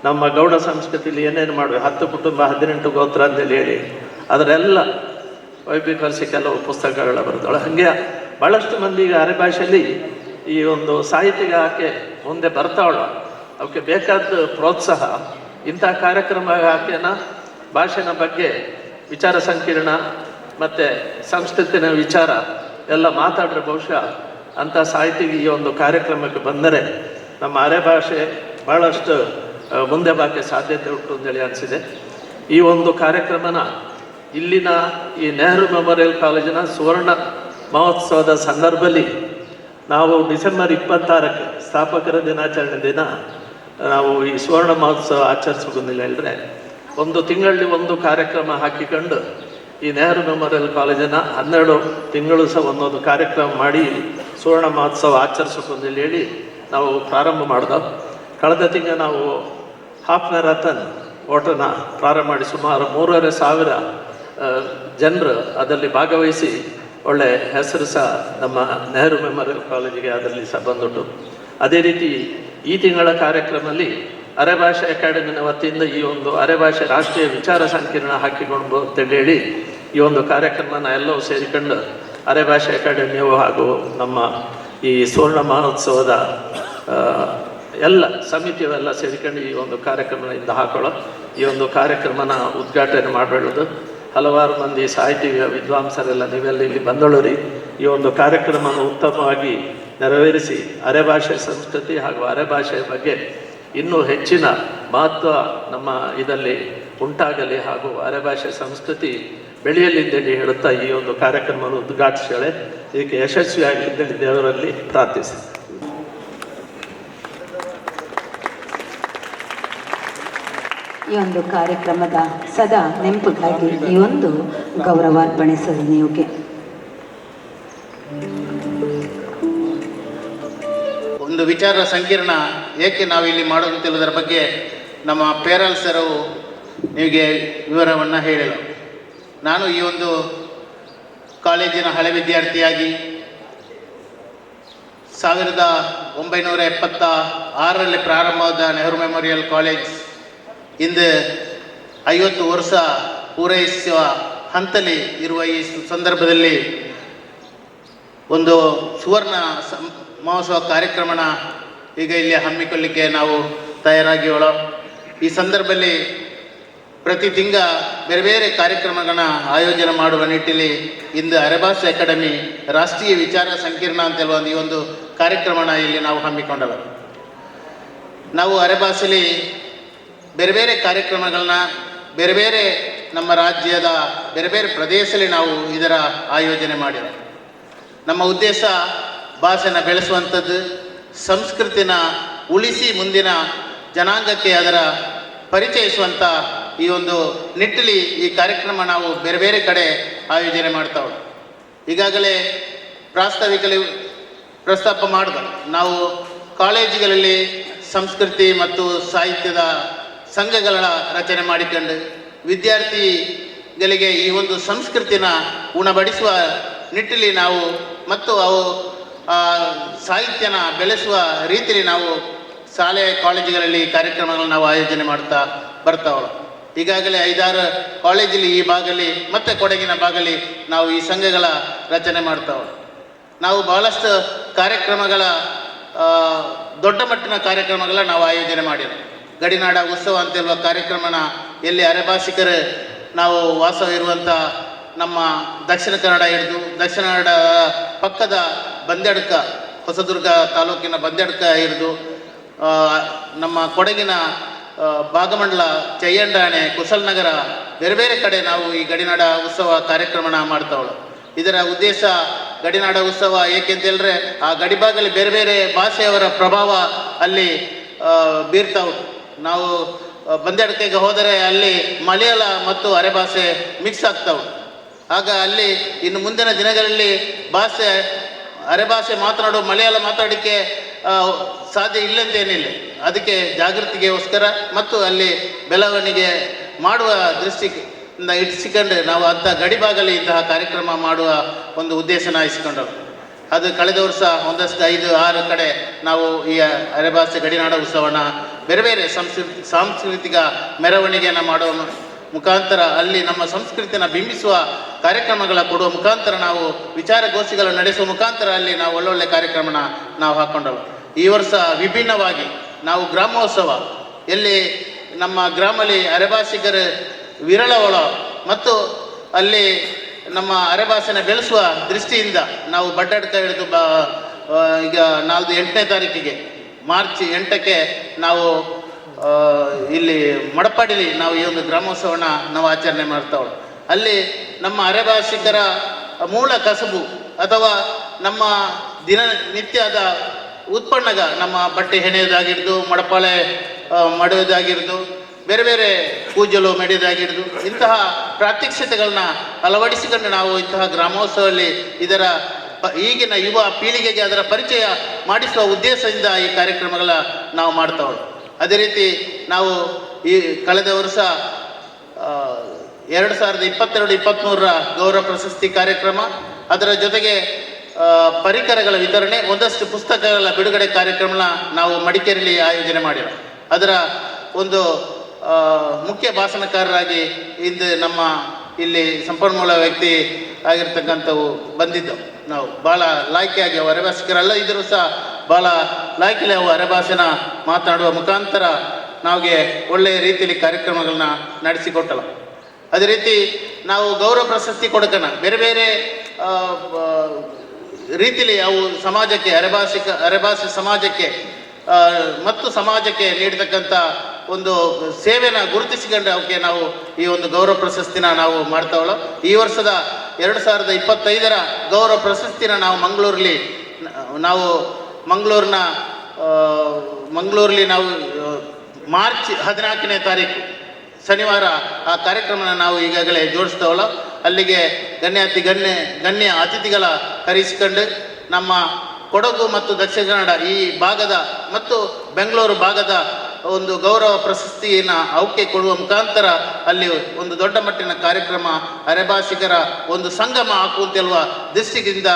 ನಮ್ಮ ಗೌಡ ಸಂಸ್ಕೃತಿಲಿ ಏನೇನು ಮಾಡುವೆ 10 ಕುಟುಂಬ 18 ಗೋತ್ರ ಅಂತೇಳಿ ಹೇಳಿ ಅದರೆಲ್ಲ ವೈಭೀಕರಿಸಿ ಕೆಲವು ಪುಸ್ತಕಗಳ ಬರೆದಳು. ಹಾಗೆ ಭಾಳಷ್ಟು ಮಂದಿ ಈಗ ಅರೆಭಾಷೆಯಲ್ಲಿ ಈ ಒಂದು ಸಾಹಿತ್ಯಿಕ ಆಕೆ ಮುಂದೆ ಬರ್ತಾವಳ, ಅವಕ್ಕೆ ಬೇಕಾದ ಪ್ರೋತ್ಸಾಹ ಇಂಥ ಕಾರ್ಯಕ್ರಮ ಆಕೆನ ಭಾಷೆನ ಬಗ್ಗೆ ವಿಚಾರ ಸಂಕಿರಣ ಮತ್ತು ಸಂಸ್ಕೃತಿನ ವಿಚಾರ ಎಲ್ಲ ಮಾತಾಡ್ರೆ ಬಹುಶಃ ಅಂಥ ಸಾಹಿತಿಗೆ ಈ ಒಂದು ಕಾರ್ಯಕ್ರಮಕ್ಕೆ ಬಂದರೆ ನಮ್ಮ ಅರೆಭಾಷೆ ಭಾಳಷ್ಟು ಮುಂದೆ ಬಾಕೆ ಸಾಧ್ಯತೆ ಉಂಟು ಅಂತೇಳಿ ಅನಿಸಿದೆ. ಈ ಒಂದು ಕಾರ್ಯಕ್ರಮನ ಇಲ್ಲಿನ ಈ ನೆಹರು ಮೆಮೋರಿಯಲ್ ಕಾಲೇಜಿನ ಸುವರ್ಣ ಮಹೋತ್ಸವದ ಸಂದರ್ಭದಲ್ಲಿ ನಾವು ಡಿಸೆಂಬರ್ 26ಕ್ಕೆ ಸ್ಥಾಪಕರ ದಿನಾಚರಣೆ ದಿನ ನಾವು ಈ ಸುವರ್ಣ ಮಹೋತ್ಸವ ಆಚರಿಸೋದಿಲ್ಲ ಹೇಳಿದ್ರೆ 1 ತಿಂಗಳಲ್ಲಿ ಒಂದು ಕಾರ್ಯಕ್ರಮ ಹಾಕಿಕೊಂಡು ಈ ನೆಹರು ಮೆಮೋರಿಯಲ್ ಕಾಲೇಜಿನ 12 ತಿಂಗಳು ಸಹ ಒಂದೊಂದು ಕಾರ್ಯಕ್ರಮ ಮಾಡಿ ಸುವರ್ಣ ಮಹೋತ್ಸವ ಆಚರಿಸೋದಿಲ್ಲ ಹೇಳಿ ನಾವು ಪ್ರಾರಂಭ ಮಾಡಿದೆವು. ಕಳೆದ ತಿಂಗಳು ನಾವು ಹಾಫ್ ಮ್ಯಾರಥಾನ್ ಓಟನ ಪ್ರಾರಂಭ ಮಾಡಿ ಸುಮಾರು 3,500 ಜನರು ಅದರಲ್ಲಿ ಭಾಗವಹಿಸಿ ಒಳ್ಳೆ ಹೆಸರು ಸಹ ನಮ್ಮ ನೆಹರು ಮೆಮೋರಿಯಲ್ ಕಾಲೇಜಿಗೆ ಅದರಲ್ಲಿ ಸಹ ಬಂದುಂಟು. ಅದೇ ರೀತಿ ಈ ತಿಂಗಳ ಕಾರ್ಯಕ್ರಮದಲ್ಲಿ ಅರೆಭಾಷೆ ಅಕಾಡೆಮಿನ ವತಿಯಿಂದ ಈ ಒಂದು ಅರೆಭಾಷೆ ರಾಷ್ಟ್ರೀಯ ವಿಚಾರ ಸಂಕಿರಣ ಹಾಕಿಕೊಂಡು ಅಂತೇಳಿ ಹೇಳಿ ಈ ಒಂದು ಕಾರ್ಯಕ್ರಮನ ಎಲ್ಲವೂ ಸೇರಿಕೊಂಡು ಅರೆಭಾಷೆ ಅಕಾಡೆಮಿಯು ಹಾಗೂ ನಮ್ಮ ಈ ಸುವರ್ಣ ಮಹೋತ್ಸವದ ಎಲ್ಲ ಸಮಿತಿಯವೆಲ್ಲ ಸೇರಿಕೊಂಡು ಈ ಒಂದು ಕಾರ್ಯಕ್ರಮದಿಂದ ಹಾಕೊಳ್ಳೋ ಈ ಒಂದು ಕಾರ್ಯಕ್ರಮನ ಉದ್ಘಾಟನೆ ಮಾಡಬೇಡೋದು. ಹಲವಾರು ಮಂದಿ ಸಾಹಿತಿ ವಿದ್ವಾಂಸರೆಲ್ಲ ನೀವೆಲ್ಲ ಇಲ್ಲಿ ಬಂದೊಳರಿ ಈ ಒಂದು ಕಾರ್ಯಕ್ರಮವನ್ನು ಉತ್ತಮವಾಗಿ ನೆರವೇರಿಸಿ ಅರೆಭಾಷೆ ಸಂಸ್ಕೃತಿ ಹಾಗೂ ಅರೆಭಾಷೆಯ ಬಗ್ಗೆ ಇನ್ನೂ ಹೆಚ್ಚಿನ ಮಹತ್ವ ನಮ್ಮ ಇದರಲ್ಲಿ ಉಂಟಾಗಲಿ ಹಾಗೂ ಅರೆಭಾಷೆ ಸಂಸ್ಕೃತಿ ಬೆಳೆಯಲಿಂದೇಳಿ ಹೇಳುತ್ತಾ ಈ ಒಂದು ಕಾರ್ಯಕ್ರಮವನ್ನು ಉದ್ಘಾಟಿಸಿಳೆ. ಇದಕ್ಕೆ ಯಶಸ್ವಿಯಾಗಲಿದ್ದೇಳಿ ದೇವರಲ್ಲಿ ಪ್ರಾರ್ಥಿಸಿ. ಈ ಒಂದು ಕಾರ್ಯಕ್ರಮದ ಸದಾ ನೆನಪಿಗಾಗಿ ಈ ಒಂದು ಗೌರವಾರ್ಪಣೆ ಸದನಿಯೋಗೆ ಒಂದು ವಿಚಾರ ಸಂಕಿರಣ ಏಕೆ ನಾವು ಇಲ್ಲಿ ಮಾಡುವಂತಿಲ್ಲದರ ಬಗ್ಗೆ ನಮ್ಮ ಪೇರಲ್ ಸರು ನಿಮಗೆ ವಿವರವನ್ನು ಹೇಳಿದರು. ನಾನು ಈ ಒಂದು ಕಾಲೇಜಿನ ಹಳೆ ವಿದ್ಯಾರ್ಥಿಯಾಗಿ 1976ರಲ್ಲಿ ಪ್ರಾರಂಭವಾದ ನೆಹರು ಮೆಮೋರಿಯಲ್ ಕಾಲೇಜ್ ಇಂದು 50 ವರ್ಷ ಪೂರೈಸುವ ಹಂತದಲ್ಲಿ ಇರುವ ಈ ಸಂದರ್ಭದಲ್ಲಿ ಒಂದು ಸುವರ್ಣ ಮಹೋತ್ಸವ ಕಾರ್ಯಕ್ರಮನ ಈಗ ಇಲ್ಲಿ ಹಮ್ಮಿಕೊಳ್ಳಲಿಕ್ಕೆ ನಾವು ತಯಾರಾಗಿವಳ. ಈ ಸಂದರ್ಭದಲ್ಲಿ ಪ್ರತಿ ತಿಂಗ ಬೇರೆ ಬೇರೆ ಕಾರ್ಯಕ್ರಮಗಳನ್ನ ಆಯೋಜನೆ ಮಾಡುವ ನಿಟ್ಟಿನಲ್ಲಿ ಇಂದು ಅರೆಭಾಷೆ ಅಕಾಡೆಮಿ ರಾಷ್ಟ್ರೀಯ ವಿಚಾರ ಸಂಕಿರಣ ಅಂತೆಲ್ಲ ಈ ಒಂದು ಕಾರ್ಯಕ್ರಮನ ಇಲ್ಲಿ ನಾವು ಹಮ್ಮಿಕೊಂಡವ. ನಾವು ಅರೆಭಾಷೆಯಲ್ಲಿ ಬೇರೆ ಬೇರೆ ಕಾರ್ಯಕ್ರಮಗಳನ್ನ ಬೇರೆ ಬೇರೆ ನಮ್ಮ ರಾಜ್ಯದ ಬೇರೆ ಬೇರೆ ಪ್ರದೇಶದಲ್ಲಿ ನಾವು ಇದರ ಆಯೋಜನೆ ಮಾಡಿರೋ. ನಮ್ಮ ಉದ್ದೇಶ ಭಾಷೆನ ಬೆಳೆಸುವಂಥದ್ದು, ಸಂಸ್ಕೃತಿನ ಉಳಿಸಿ ಮುಂದಿನ ಜನಾಂಗಕ್ಕೆ ಅದರ ಪರಿಚಯಿಸುವಂಥ ಈ ಒಂದು ನಿಟ್ಟಿನಲ್ಲಿ ಈ ಕಾರ್ಯಕ್ರಮ ನಾವು ಬೇರೆ ಬೇರೆ ಕಡೆ ಆಯೋಜನೆ ಮಾಡ್ತಾವೆ. ಈಗಾಗಲೇ ಪ್ರಸ್ತಾಪ ಮಾಡಿದ ನಾವು ಕಾಲೇಜುಗಳಲ್ಲಿ ಸಂಸ್ಕೃತಿ ಮತ್ತು ಸಾಹಿತ್ಯದ ಸಂಘಗಳ ರಚನೆ ಮಾಡಿಕೊಂಡು ವಿದ್ಯಾರ್ಥಿಗಳಿಗೆ ಈ ಒಂದು ಸಂಸ್ಕೃತಿನ ಉಣಬಡಿಸುವ ನಿಟ್ಟಿನಲ್ಲಿ ನಾವು ಮತ್ತು ಅವು ಸಾಹಿತ್ಯನ ಬೆಳೆಸುವ ರೀತಿಯಲ್ಲಿ ನಾವು ಶಾಲೆ ಕಾಲೇಜುಗಳಲ್ಲಿ ಕಾರ್ಯಕ್ರಮಗಳನ್ನು ನಾವು ಆಯೋಜನೆ ಮಾಡ್ತಾ ಬರ್ತಾವಲ್ಲ. ಈಗಾಗಲೇ 5-6 ಕಾಲೇಜಲ್ಲಿ ಈ ಭಾಗಲಿ ಮತ್ತು ಕೊಡಗಿನ ಭಾಗಲಿ ನಾವು ಈ ಸಂಘಗಳ ರಚನೆ ಮಾಡ್ತಾವೆ. ನಾವು ಬಹಳಷ್ಟು ಕಾರ್ಯಕ್ರಮಗಳ ದೊಡ್ಡ ಮಟ್ಟಿನ ಕಾರ್ಯಕ್ರಮಗಳ ನಾವು ಆಯೋಜನೆ ಮಾಡಿರೋ. ಗಡಿನಾಡ ಉತ್ಸವ ಅಂತಿರುವ ಕಾರ್ಯಕ್ರಮನ ಎಲ್ಲಿ ಅರೆಭಾಷಿಕರು ನಾವು ವಾಸವಿರುವಂಥ ನಮ್ಮ ದಕ್ಷಿಣ ಕನ್ನಡ ಹಿಡಿದು ದಕ್ಷಿಣ ಕನ್ನಡ ಪಕ್ಕದ ಬಂದ್ಯಡ್ಕ, ಹೊಸದುರ್ಗ ತಾಲೂಕಿನ ಬಂದ್ಯಡ್ಕ ಹಿಡಿದು ನಮ್ಮ ಕೊಡಗಿನ ಭಾಗಮಂಡಲ, ಚಯ್ಯಂಡಾಣೆ, ಕುಶಲನಗರ ಬೇರೆ ಬೇರೆ ಕಡೆ ನಾವು ಈ ಗಡಿನಾಡ ಉತ್ಸವ ಕಾರ್ಯಕ್ರಮನ ಮಾಡ್ತಾವಳು. ಇದರ ಉದ್ದೇಶ ಗಡಿನಾಡ ಉತ್ಸವ ಏಕೆಂತೇಳಿದ್ರೆ ಆ ಗಡಿಭಾಗದಲ್ಲಿ ಬೇರೆ ಬೇರೆ ಭಾಷೆಯವರ ಪ್ರಭಾವ ಅಲ್ಲಿ ಬೀರ್ತಾವು. ನಾವು ಬಂದ್ಯಡ್ಕೆಗೆ ಹೋದರೆ ಅಲ್ಲಿ ಮಲಯಾಳ ಮತ್ತು ಅರೆಭಾಷೆ ಮಿಕ್ಸ್ ಆಗ್ತಾವೆ. ಆಗ ಅಲ್ಲಿ ಇನ್ನು ಮುಂದಿನ ದಿನಗಳಲ್ಲಿ ಅರೆಭಾಷೆ ಮಾತನಾಡುವ ಮಲಯಾಳ ಮಾತಾಡೋಕ್ಕೆ ಸಾಧ್ಯ ಇಲ್ಲಂತೇನಿಲ್ಲ. ಅದಕ್ಕೆ ಜಾಗೃತಿಗೋಸ್ಕರ ಮತ್ತು ಅಲ್ಲಿ ಬೆಳವಣಿಗೆ ಮಾಡುವ ದೃಷ್ಟಿಯಿಂದ ಇಟ್ಸಿಕೊಂಡು ನಾವು ಅಂಥ ಗಡಿಭಾಗದಲ್ಲಿ ಇಂತಹ ಕಾರ್ಯಕ್ರಮ ಮಾಡುವ ಒಂದು ಉದ್ದೇಶನ ಇಸ್ಕೊಂಡವು. ಅದು ಕಳೆದ ವರ್ಷ ಒಂದಷ್ಟು 5-6 ಕಡೆ ನಾವು ಈ ಅರೆಭಾಷೆ ಗಡಿನಾಡ ಉತ್ಸವನ ಬೇರೆ ಬೇರೆ ಸಾಂಸ್ಕೃತಿಕ ಮೆರವಣಿಗೆಯನ್ನು ಮಾಡುವ ಮುಖಾಂತರ ಅಲ್ಲಿ ನಮ್ಮ ಸಂಸ್ಕೃತಿಯನ್ನು ಬಿಂಬಿಸುವ ಕಾರ್ಯಕ್ರಮಗಳ ಕೊಡುವ ಮುಖಾಂತರ ನಾವು ವಿಚಾರಗೋಷ್ಠಿಗಳನ್ನು ನಡೆಸುವ ಮುಖಾಂತರ ಅಲ್ಲಿ ನಾವು ಒಳ್ಳೊಳ್ಳೆ ಕಾರ್ಯಕ್ರಮನ ನಾವು ಹಾಕ್ಕೊಂಡವು. ಈ ವರ್ಷ ವಿಭಿನ್ನವಾಗಿ ನಾವು ಗ್ರಾಮೋತ್ಸವ ಎಲ್ಲಿ ನಮ್ಮ ಗ್ರಾಮಲ್ಲಿ ಅರೆಭಾಷಿಗರು ವಿರಳವಳ ಮತ್ತು ಅಲ್ಲಿ ನಮ್ಮ ಅರೆಭಾಷೆನ ಬೆಳೆಸುವ ದೃಷ್ಟಿಯಿಂದ ನಾವು ಬಡ್ಡಡ್ಕ ಹಿಡಿದು ಈಗ 8ನೇ ತಾರೀಕಿಗೆ ಮಾರ್ಚ್ 8ಕ್ಕೆ ನಾವು ಇಲ್ಲಿ ಮಡಪಾಡಿಲಿ ನಾವು ಈ ಒಂದು ಗ್ರಾಮೋತ್ಸವನ ನಾವು ಆಚರಣೆ ಮಾಡ್ತಾವಳು. ಅಲ್ಲಿ ನಮ್ಮ ಅರೆಭಾಷಿಕರ ಮೂಲ ಕಸಬು ಅಥವಾ ನಮ್ಮ ದಿನನಿತ್ಯದ ಉತ್ಪನ್ನಗ ನಮ್ಮ ಬಟ್ಟೆ ಹೆಣೆಯೋದಾಗಿರ್ದು, ಮಡಪಾಳೆ ಮಾಡುವುದಾಗಿರ್ದು, ಬೇರೆ ಬೇರೆ ಕೂಜಲು ಮೆಡೆಯೋದಾಗಿರ್ದು ಇಂತಹ ಪ್ರಾತ್ಯಕ್ಷತೆಗಳನ್ನ ಅಳವಡಿಸಿಕೊಂಡು ನಾವು ಇಂತಹ ಗ್ರಾಮೋತ್ಸವದಲ್ಲಿ ಇದರ ಈಗಿನ ಯುವ ಪೀಳಿಗೆಗೆ ಅದರ ಪರಿಚಯ ಮಾಡಿಸುವ ಉದ್ದೇಶದಿಂದ ಈ ಕಾರ್ಯಕ್ರಮಗಳ ನಾವು ಮಾಡ್ತಾವೆ. ಅದೇ ರೀತಿ ನಾವು ಈ ಕಳೆದ ವರ್ಷ 2022-23 ಗೌರವ ಪ್ರಶಸ್ತಿ ಕಾರ್ಯಕ್ರಮ, ಅದರ ಜೊತೆಗೆ ಪರಿಕರಗಳ ವಿತರಣೆ, ಒಂದಷ್ಟು ಪುಸ್ತಕಗಳ ಬಿಡುಗಡೆ ಕಾರ್ಯಕ್ರಮನ ನಾವು ಮಡಿಕೇರಿಯಲ್ಲಿ ಆಯೋಜನೆ ಮಾಡಿರೋ. ಅದರ ಒಂದು ಮುಖ್ಯ ಭಾಷಣಕಾರರಾಗಿ ಇಂದು ನಮ್ಮ ಇಲ್ಲಿ ಸಂಪನ್ಮೂಲ ವ್ಯಕ್ತಿ ಆಗಿರ್ತಕ್ಕಂಥವು ಬಂದಿದ್ದವು. ನಾವು ಭಾಳ ಲಾಯ್ಕೆಯಾಗಿ ಅವು ಅರೆಭಾಷಿಕರೆಲ್ಲ ಇದ್ದರೂ ಸಹ ಭಾಳ ಲಾಯ್ಕೆಯಲ್ಲಿ ಅವು ಅರೆಭಾಷೆನ ಮಾತನಾಡುವ ಮುಖಾಂತರ ನಮಗೆ ಒಳ್ಳೆಯ ರೀತಿಯಲ್ಲಿ ಕಾರ್ಯಕ್ರಮಗಳನ್ನ ನಡೆಸಿಕೊಟ್ಟಲ್ಲ. ಅದೇ ರೀತಿ ನಾವು ಗೌರವ ಪ್ರಶಸ್ತಿ ಕೊಡಕನ ಬೇರೆ ಬೇರೆ ರೀತಿಯಲ್ಲಿ ಅವು ಸಮಾಜಕ್ಕೆ ಅರೆಭಾಷೆ ಸಮಾಜಕ್ಕೆ ಮತ್ತು ಸಮಾಜಕ್ಕೆ ನೀಡತಕ್ಕಂಥ ಒಂದು ಸೇವೆನ ಗುರುತಿಸಿಕೊಂಡು ಅವಕ್ಕೆ ನಾವು ಈ ಒಂದು ಗೌರವ ಪ್ರಶಸ್ತಿನ ನಾವು ಮಾಡ್ತಾವಲ್ಲ. ಈ ವರ್ಷದ 2025 ಗೌರವ ಪ್ರಶಸ್ತಿನ ನಾವು ಮಂಗಳೂರಲ್ಲಿ ನಾವು ಮಾರ್ಚ್ 14ನೇ ತಾರೀಕು ಶನಿವಾರ ಆ ಕಾರ್ಯಕ್ರಮನ ನಾವು ಈಗಾಗಲೇ ಜೋಡಿಸ್ತಾವಲ್ಲ. ಅಲ್ಲಿಗೆ ಗಣ್ಯ ಅತಿಥಿಗಳ ಕರೆಸಿಕೊಂಡು ನಮ್ಮ ಕೊಡಗು ಮತ್ತು ದಕ್ಷಿಣ ಕನ್ನಡ ಈ ಭಾಗದ ಮತ್ತು ಬೆಂಗಳೂರು ಭಾಗದ ಒಂದು ಗೌರವ ಪ್ರಶಸ್ತಿಯನ್ನು ಅವಕ್ಕೆ ಕೊಡುವ ಮುಖಾಂತರ ಅಲ್ಲಿ ಒಂದು ದೊಡ್ಡ ಮಟ್ಟಿನ ಕಾರ್ಯಕ್ರಮ ಅರೆಭಾಷಿಕರ ಒಂದು ಸಂಗಮ ಹಾಕುವಂತೆಲ್ವ ದೃಷ್ಟಿಯಿಂದ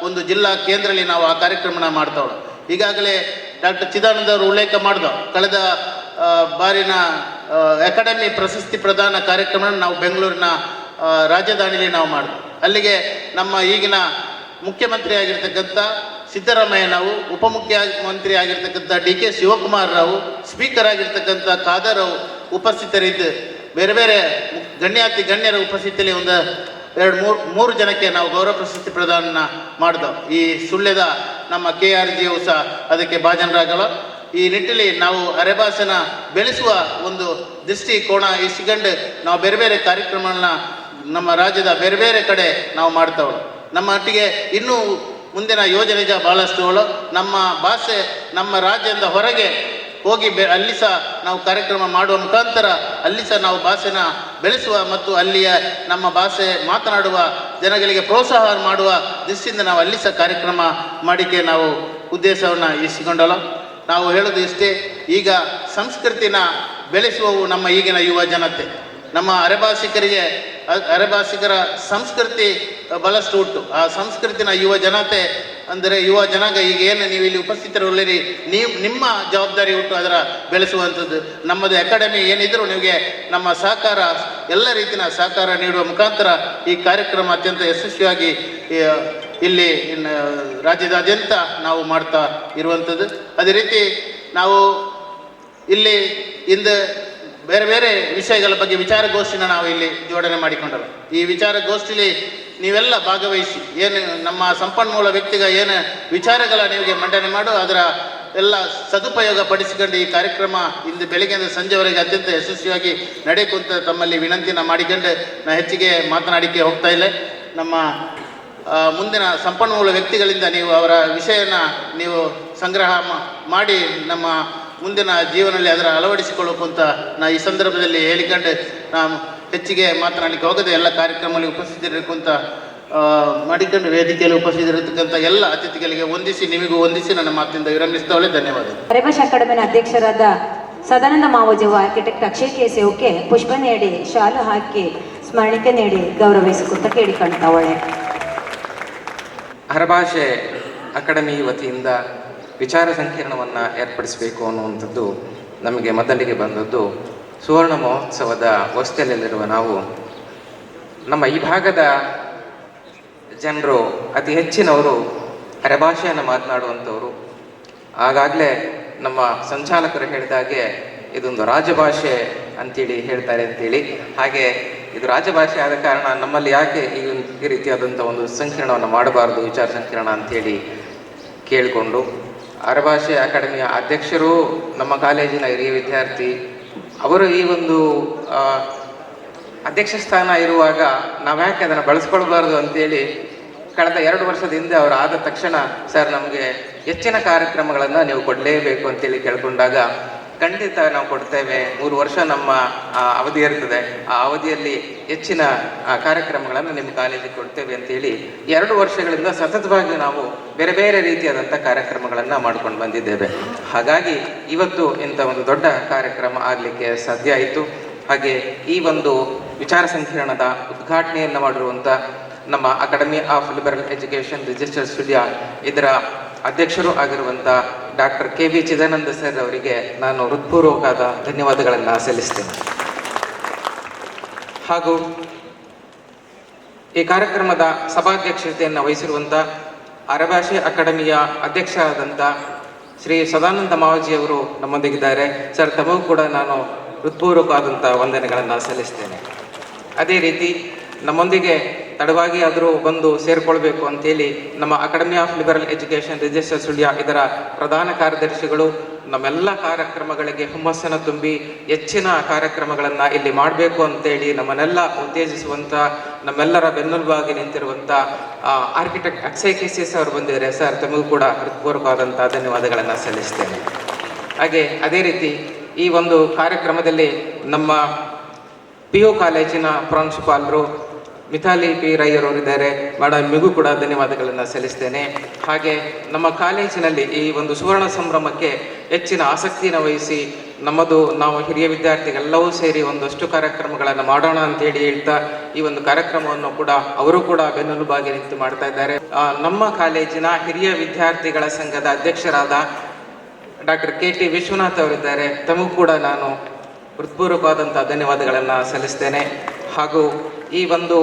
ಒಂದು ಜಿಲ್ಲಾ ಕೇಂದ್ರದಲ್ಲಿ ನಾವು ಆ ಕಾರ್ಯಕ್ರಮನ ಮಾಡ್ತಾವೆ. ಈಗಾಗಲೇ ಡಾಕ್ಟರ್ ಚಿದಾನಂದ ಅವರು ಉಲ್ಲೇಖ ಮಾಡಿದ ಕಳೆದ ಬಾರಿನ ಅಕಾಡೆಮಿ ಪ್ರಶಸ್ತಿ ಪ್ರದಾನ ಕಾರ್ಯಕ್ರಮ ನಾವು ಬೆಂಗಳೂರಿನ ರಾಜಧಾನಿಯಲ್ಲಿ ನಾವು ಮಾಡಿದ್ವಿ. ಅಲ್ಲಿಗೆ ನಮ್ಮ ಈಗಿನ ಮುಖ್ಯಮಂತ್ರಿ ಆಗಿರ್ತಕ್ಕಂಥ ಸಿದ್ದರಾಮಯ್ಯ ನಾವು, ಉಪಮುಖ್ಯಮಂತ್ರಿ ಆಗಿರ್ತಕ್ಕಂಥ DK ಶಿವಕುಮಾರ್ ರಾವು, ಸ್ಪೀಕರ್ ಆಗಿರ್ತಕ್ಕಂಥ ಖಾದರ್ ರಾವ್ ಉಪಸ್ಥಿತರಿದ್ದು ಬೇರೆ ಬೇರೆ ಗಣ್ಯರ ಉಪಸ್ಥಿತಿಯಲ್ಲಿ ಒಂದು 2-3 ಜನಕ್ಕೆ ನಾವು ಗೌರವ ಪ್ರಶಸ್ತಿ ಪ್ರದಾನ ಮಾಡಿದೆವು. ಈ ಸುಳ್ಯದ ನಮ್ಮ KRG ಸಹ ಅದಕ್ಕೆ ಭಾಜನರಾಗಲ್ಲ. ಈ ನಿಟ್ಟಿನಲ್ಲಿ ನಾವು ಅರೆಭಾಷೆನ ಬೆಳೆಸುವ ಒಂದು ದೃಷ್ಟಿಕೋನ ಇಸ್ಕೊಂಡು ನಾವು ಬೇರೆ ಬೇರೆ ಕಾರ್ಯಕ್ರಮಗಳನ್ನ ನಮ್ಮ ರಾಜ್ಯದ ಬೇರೆ ಬೇರೆ ಕಡೆ ನಾವು ಮಾಡ್ತಾವಳು. ನಮ್ಮ ಒಟ್ಟಿಗೆ ಇನ್ನೂ ಮುಂದಿನ ಯೋಜನೆ ಭಾಳಷ್ಟು ನಮ್ಮ ಭಾಷೆ ನಮ್ಮ ರಾಜ್ಯದಿಂದ ಹೊರಗೆ ಹೋಗಿ ಅಲ್ಲಿ ಸಹ ನಾವು ಕಾರ್ಯಕ್ರಮ ಮಾಡುವ ಮುಖಾಂತರ ಅಲ್ಲಿ ಸಹ ನಾವು ಭಾಷೆನ ಬೆಳೆಸುವ ಮತ್ತು ಅಲ್ಲಿಯ ನಮ್ಮ ಭಾಷೆ ಮಾತನಾಡುವ ಜನಗಳಿಗೆ ಪ್ರೋತ್ಸಾಹ ಮಾಡುವ ದೃಷ್ಟಿಯಿಂದ ನಾವು ಅಲ್ಲಿ ಸಹ ಕಾರ್ಯಕ್ರಮ ಮಾಡಿಕೆ ನಾವು ಉದ್ದೇಶವನ್ನು ಇರಿಸಿಕೊಂಡಲ್ಲ. ನಾವು ಹೇಳೋದು ಇಷ್ಟೇ, ಈಗ ಸಂಸ್ಕೃತಿನ ಬೆಳೆಸುವವು ನಮ್ಮ ಈಗಿನ ಯುವ ಜನತೆ. ನಮ್ಮ ಅರೆಭಾಷಿಕರ ಸಂಸ್ಕೃತಿ ಬಹಳಷ್ಟು ಉಂಟು. ಆ ಸಂಸ್ಕೃತಿನ ಯುವ ಜನತೆ ಅಂದರೆ ಯುವ ಜನಾಂಗ ಈಗ ಏನು ನೀವು ಇಲ್ಲಿ ಉಪಸ್ಥಿತರಿದ್ದೀರಿ, ನಿಮ್ಮ ಜವಾಬ್ದಾರಿ ಉಂಟು ಅದರ ಬೆಳೆಸುವಂಥದ್ದು. ನಮ್ಮದು ಅಕಾಡೆಮಿ ಏನಿದ್ರು ನಿಮಗೆ ನಮ್ಮ ಸಹಕಾರ, ಎಲ್ಲ ರೀತಿಯ ಸಹಕಾರ ನೀಡುವ ಮುಖಾಂತರ ಈ ಕಾರ್ಯಕ್ರಮ ಅತ್ಯಂತ ಯಶಸ್ವಿಯಾಗಿ ಇಲ್ಲಿ ರಾಜ್ಯದಾದ್ಯಂತ ನಾವು ಮಾಡ್ತಾ ಇರುವಂಥದ್ದು. ಅದೇ ರೀತಿ ನಾವು ಇಲ್ಲಿ ಇಂದು ಬೇರೆ ಬೇರೆ ವಿಷಯಗಳ ಬಗ್ಗೆ ವಿಚಾರಗೋಷ್ಠಿನ ನಾವು ಇಲ್ಲಿ ಜೋಡಣೆ ಮಾಡಿಕೊಂಡಲ್ಲ. ಈ ವಿಚಾರಗೋಷ್ಠಿಲಿ ನೀವೆಲ್ಲ ಭಾಗವಹಿಸಿ ಏನು ನಮ್ಮ ಸಂಪನ್ಮೂಲ ವ್ಯಕ್ತಿಗ ಏನು ವಿಚಾರಗಳ ನಿಮಗೆ ಮಂಡನೆ ಮಾಡು ಅದರ ಎಲ್ಲ ಸದುಪಯೋಗ ಪಡಿಸಿಕೊಂಡು ಈ ಕಾರ್ಯಕ್ರಮ ಇಂದು ಬೆಳಗ್ಗೆಯಿಂದ ಸಂಜೆವರೆಗೆ ಅತ್ಯಂತ ಯಶಸ್ವಿಯಾಗಿ ನಡೆಯುವಂತ ತಮ್ಮಲ್ಲಿ ವಿನಂತಿನ ಮಾಡಿಕೊಂಡು ನಾನು ಹೆಚ್ಚಿಗೆ ಮಾತನಾಡಿಕೆ ಹೋಗ್ತಾ ಇಲ್ಲ. ನಮ್ಮ ಮುಂದಿನ ಸಂಪನ್ಮೂಲ ವ್ಯಕ್ತಿಗಳಿಂದ ನೀವು ಅವರ ವಿಷಯನ ನೀವು ಸಂಗ್ರಹ ಮಾಡಿ ನಮ್ಮ ಮುಂದಿನ ಜೀವನದಲ್ಲಿ ಅದರ ಅಳವಡಿಸಿಕೊಳ್ಳಬೇಕು ಅಂತ ನಾ ಈ ಸಂದರ್ಭದಲ್ಲಿ ಹೇಳಿಕೊಂಡು ನಾನು ಹೆಚ್ಚಿಗೆ ಮಾತನಾಡಲಿಕ್ಕೆ ಹೋಗದೆ ಎಲ್ಲ ಕಾರ್ಯಕ್ರಮದಲ್ಲಿ ಉಪಸ್ಥಿತರಿರುವಂಥ ಮಾಡಿಕೊಂಡು ವೇದಿಕೆಯಲ್ಲಿ ಉಪಸ್ಥಿತರಿರ್ತಕ್ಕಂಥ ಎಲ್ಲ ಅತಿಥಿಗಳಿಗೆ ವಂದಿಸಿ ನಿಮಗೂ ವಂದಿಸಿ ನನ್ನ ಮಾತಿನಿಂದ ವಿರಮಿಸ್ತವಳೆ. ಧನ್ಯವಾದ. ಅರೆಭಾಷೆ ಅಕಾಡೆಮಿನ ಅಧ್ಯಕ್ಷರಾದ ಸದಾನಂದ ಮಾವೋಜಿ ಆರ್ಕಿಟೆಕ್ಟ್ ಅಕ್ಷಯ್ ಕೇಸೇವ್ಕೆ ಪುಷ್ಪ ನೀಡಿ ಶಾಲು ಹಾಕಿ ಸ್ಮರಣಿಕೆ ನೀಡಿ ಗೌರವಿಸಿಕೊತ ಕೇಳಿಕೊಳ್ತಾವಳೆ. ಅರೆಭಾಷೆ ಅಕಾಡೆಮಿ ವತಿಯಿಂದ ವಿಚಾರ ಸಂಕಿರಣವನ್ನು ಏರ್ಪಡಿಸಬೇಕು ಅನ್ನುವಂಥದ್ದು ನಮಗೆ ಮೊದಲಿಗೆ ಬಂದದ್ದು ಸುವರ್ಣ ಮಹೋತ್ಸವದ ಹೊಸ್ತಿಲಲ್ಲಿರುವ ನಾವು ನಮ್ಮ ಈ ಭಾಗದ ಜನರು ಅತಿ ಹೆಚ್ಚಿನವರು ಅರೆಭಾಷೆಯನ್ನು ಮಾತನಾಡುವಂಥವರು. ಆಗಾಗಲೇ ನಮ್ಮ ಸಂಚಾಲಕರು ಹೇಳಿದಾಗೆ ಇದೊಂದು ರಾಜಭಾಷೆ ಅಂತೇಳಿ ಹೇಳ್ತಾರೆ ಅಂತೇಳಿ, ಹಾಗೆ ಇದು ರಾಜಭಾಷೆ ಆದ ಕಾರಣ ನಮ್ಮಲ್ಲಿ ಯಾಕೆ ಈ ರೀತಿಯಾದಂಥ ಒಂದು ಸಂಕಿರಣವನ್ನು ಮಾಡಬಾರ್ದು, ವಿಚಾರ ಸಂಕಿರಣ ಅಂಥೇಳಿ ಕೇಳಿಕೊಂಡು ಅರೆಭಾಷೆ ಅಕಾಡೆಮಿಯ ಅಧ್ಯಕ್ಷರು ನಮ್ಮ ಕಾಲೇಜಿನ ಹಿರಿಯ ವಿದ್ಯಾರ್ಥಿ ಅವರು ಈ ಒಂದು ಅಧ್ಯಕ್ಷ ಸ್ಥಾನ ಇರುವಾಗ ನಾವ್ಯಾಕೆ ಅದನ್ನು ಬಳಸ್ಕೊಳ್ಬಾರ್ದು ಅಂತೇಳಿ ಕಳೆದ 2 ವರ್ಷದ ಹಿಂದೆ ಅವರು ಆದ ತಕ್ಷಣ ಸರ್ ನಮಗೆ ಹೆಚ್ಚಿನ ಕಾರ್ಯಕ್ರಮಗಳನ್ನು ನೀವು ಕೊಡಲೇಬೇಕು ಅಂತೇಳಿ ಕೇಳ್ಕೊಂಡಾಗ ಖಂಡಿತ ನಾವು ಕೊಡ್ತೇವೆ, 3 ವರ್ಷ ನಮ್ಮ ಅವಧಿ ಇರ್ತದೆ, ಆ ಅವಧಿಯಲ್ಲಿ ಹೆಚ್ಚಿನ ಕಾರ್ಯಕ್ರಮಗಳನ್ನು ನಿಮ್ಮ ಕಾಲೇಜಿಗೆ ಕೊಡ್ತೇವೆ ಅಂತೇಳಿ 2 ವರ್ಷಗಳಿಂದ ಸತತವಾಗಿ ನಾವು ಬೇರೆ ಬೇರೆ ರೀತಿಯಾದಂಥ ಕಾರ್ಯಕ್ರಮಗಳನ್ನು ಮಾಡ್ಕೊಂಡು ಬಂದಿದ್ದೇವೆ. ಹಾಗಾಗಿ ಇವತ್ತು ಇಂಥ ಒಂದು ದೊಡ್ಡ ಕಾರ್ಯಕ್ರಮ ಆಗಲಿಕ್ಕೆ ಸಾಧ್ಯ ಆಯಿತು. ಹಾಗೆ ಈ ಒಂದು ವಿಚಾರ ಸಂಕಿರಣದ ಉದ್ಘಾಟನೆಯನ್ನು ಮಾಡಿರುವಂಥ ನಮ್ಮ academy of liberal education registered studio ಇದರ ಅಧ್ಯಕ್ಷರು ಆಗಿರುವಂಥ doctor K V Chidananda sir ಅವರಿಗೆ ನಾನು ಹೃತ್ಪೂರ್ವಕವಾದ ಧನ್ಯವಾದಗಳನ್ನು ಸಲ್ಲಿಸ್ತೇನೆ. ಹಾಗೂ ಈ ಕಾರ್ಯಕ್ರಮದ ಸಭಾಧ್ಯಕ್ಷತೆಯನ್ನು ವಹಿಸಿರುವಂಥ ಅರೆಭಾಷೆ ಅಕಾಡೆಮಿಯ ಅಧ್ಯಕ್ಷರಾದಂಥ ಶ್ರೀ ಸದಾನಂದ ಮಾವಜಿಯವರು ನಮ್ಮೊಂದಿಗಿದ್ದಾರೆ. ಸರ್ ತಮಗೂ ಕೂಡ ನಾನು ಹೃತ್ಪೂರ್ವಕವಾದಂಥ ವಂದನೆಗಳನ್ನು ಸಲ್ಲಿಸ್ತೇನೆ. ಅದೇ ರೀತಿ ನಮ್ಮೊಂದಿಗೆ ತಡವಾಗಿ ಆದರೂ ಬಂದು ಸೇರಿಕೊಳ್ಬೇಕು ಅಂತೇಳಿ ನಮ್ಮ academy of liberal education register studio ಇದರ ಪ್ರಧಾನ ಕಾರ್ಯದರ್ಶಿಗಳು ನಮ್ಮೆಲ್ಲ ಕಾರ್ಯಕ್ರಮಗಳಿಗೆ ಹುಮ್ಮಸ್ಸನ್ನು ತುಂಬಿ ಹೆಚ್ಚಿನ ಕಾರ್ಯಕ್ರಮಗಳನ್ನು ಇಲ್ಲಿ ಮಾಡಬೇಕು ಅಂತೇಳಿ ನಮ್ಮನ್ನೆಲ್ಲ ಉತ್ತೇಜಿಸುವಂಥ ನಮ್ಮೆಲ್ಲರ ಬೆನ್ನೆಲುಬಾಗಿ ನಿಂತಿರುವಂಥ ಆರ್ಕಿಟೆಕ್ಟ್ ಅಕ್ಷಯ್ ಕೇಸೇಸ್ ಅವರು ಬಂದಿದ್ದಾರೆ. ಸರ್ ತಮಗೂ ಕೂಡ ಹೃತ್ಪೂರ್ವಕವಾದಂಥ ಧನ್ಯವಾದಗಳನ್ನು ಸಲ್ಲಿಸ್ತೇನೆ. ಹಾಗೆ ಅದೇ ರೀತಿ ಈ ಒಂದು ಕಾರ್ಯಕ್ರಮದಲ್ಲಿ ನಮ್ಮ PU ಕಾಲೇಜಿನ ಪ್ರಾಂಶುಪಾಲರು ಮಿಥಾಲಿ ಪಿ ರೈಯರವರಿದ್ದಾರೆ. ಮೇಡಮ್ ನಿಮಗೂ ಕೂಡ ಧನ್ಯವಾದಗಳನ್ನು ಸಲ್ಲಿಸ್ತೇನೆ. ಹಾಗೆ ನಮ್ಮ ಕಾಲೇಜಿನಲ್ಲಿ ಈ ಒಂದು ಸುವರ್ಣ ಸಂಭ್ರಮಕ್ಕೆ ಹೆಚ್ಚಿನ ಆಸಕ್ತಿಯನ್ನು ವಹಿಸಿ ನಾವು ಹಿರಿಯ ವಿದ್ಯಾರ್ಥಿಗಳೆಲ್ಲವೂ ಸೇರಿ ಒಂದಷ್ಟು ಕಾರ್ಯಕ್ರಮಗಳನ್ನು ಮಾಡೋಣ ಅಂತೇಳಿ ಹೇಳ್ತಾ ಈ ಒಂದು ಕಾರ್ಯಕ್ರಮವನ್ನು ಕೂಡ ಅವರು ಕೂಡ ಬೆನ್ನೆಲುಬಾಗಿ ನಿಂತು ಮಾಡ್ತಾ ಇದ್ದಾರೆ. ನಮ್ಮ ಕಾಲೇಜಿನ ಹಿರಿಯ ವಿದ್ಯಾರ್ಥಿಗಳ ಸಂಘದ ಅಧ್ಯಕ್ಷರಾದ ಡಾಕ್ಟರ್ KT ವಿಶ್ವನಾಥ್ ಅವರಿದ್ದಾರೆ. ತಮಗೂ ಕೂಡ ನಾನು ಹೃತ್ಪೂರ್ವಕವಾದಂಥ ಧನ್ಯವಾದಗಳನ್ನು ಸಲ್ಲಿಸ್ತೇನೆ. ಹಾಗೂ ಈ ಒಂದು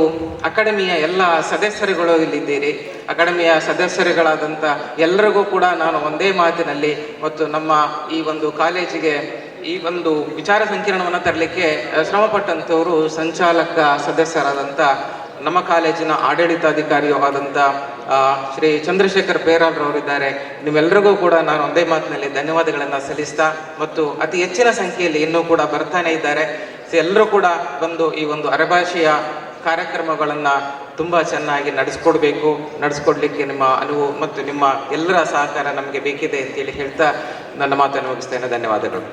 ಅಕಾಡೆಮಿಯ ಎಲ್ಲ ಸದಸ್ಯರುಗಳು ಇಲ್ಲಿದ್ದೀರಿ. ಅಕಾಡೆಮಿಯ ಸದಸ್ಯರುಗಳಾದಂಥ ಎಲ್ಲರಿಗೂ ಕೂಡ ನಾನು ಒಂದೇ ಮಾತಿನಲ್ಲಿ ಮತ್ತು ನಮ್ಮ ಈ ಒಂದು ಕಾಲೇಜಿಗೆ ಈ ಒಂದು ವಿಚಾರ ಸಂಕಿರಣವನ್ನು ತರಲಿಕ್ಕೆ ಶ್ರಮಪಟ್ಟಂಥವರು ಸಂಚಾಲಕ ಸದಸ್ಯರಾದಂಥ ನಮ್ಮ ಕಾಲೇಜಿನ ಆಡಳಿತಾಧಿಕಾರಿಯೂ ಆದಂಥ ಶ್ರೀ ಚಂದ್ರಶೇಖರ್ ಪೇರಾಲ್ರವರಿದ್ದಾರೆ. ನಿಮ್ಮೆಲ್ಲರಿಗೂ ಕೂಡ ನಾನು ಒಂದೇ ಮಾತಿನಲ್ಲಿ ಧನ್ಯವಾದಗಳನ್ನು ಸಲ್ಲಿಸ್ತಾ, ಮತ್ತು ಅತಿ ಹೆಚ್ಚಿನ ಸಂಖ್ಯೆಯಲ್ಲಿ ಇನ್ನೂ ಕೂಡ ಬರ್ತಾನೆ ಇದ್ದಾರೆ. ಎಲ್ಲರೂ ಕೂಡ ಬಂದು ಈ ಒಂದು ಅರೆಭಾಷೆಯ ಕಾರ್ಯಕ್ರಮಗಳನ್ನು ತುಂಬ ಚೆನ್ನಾಗಿ ನಡೆಸ್ಕೊಡ್ಲಿಕ್ಕೆ ನಿಮ್ಮ ಅನುವು ಮತ್ತು ನಿಮ್ಮ ಎಲ್ಲರ ಸಹಕಾರ ನಮಗೆ ಬೇಕಿದೆ ಅಂತೇಳಿ ಹೇಳ್ತಾ ನನ್ನ ಮಾತನ್ನು ಮುಗಿಸ್ತೇನೆ. ಧನ್ಯವಾದಗಳು.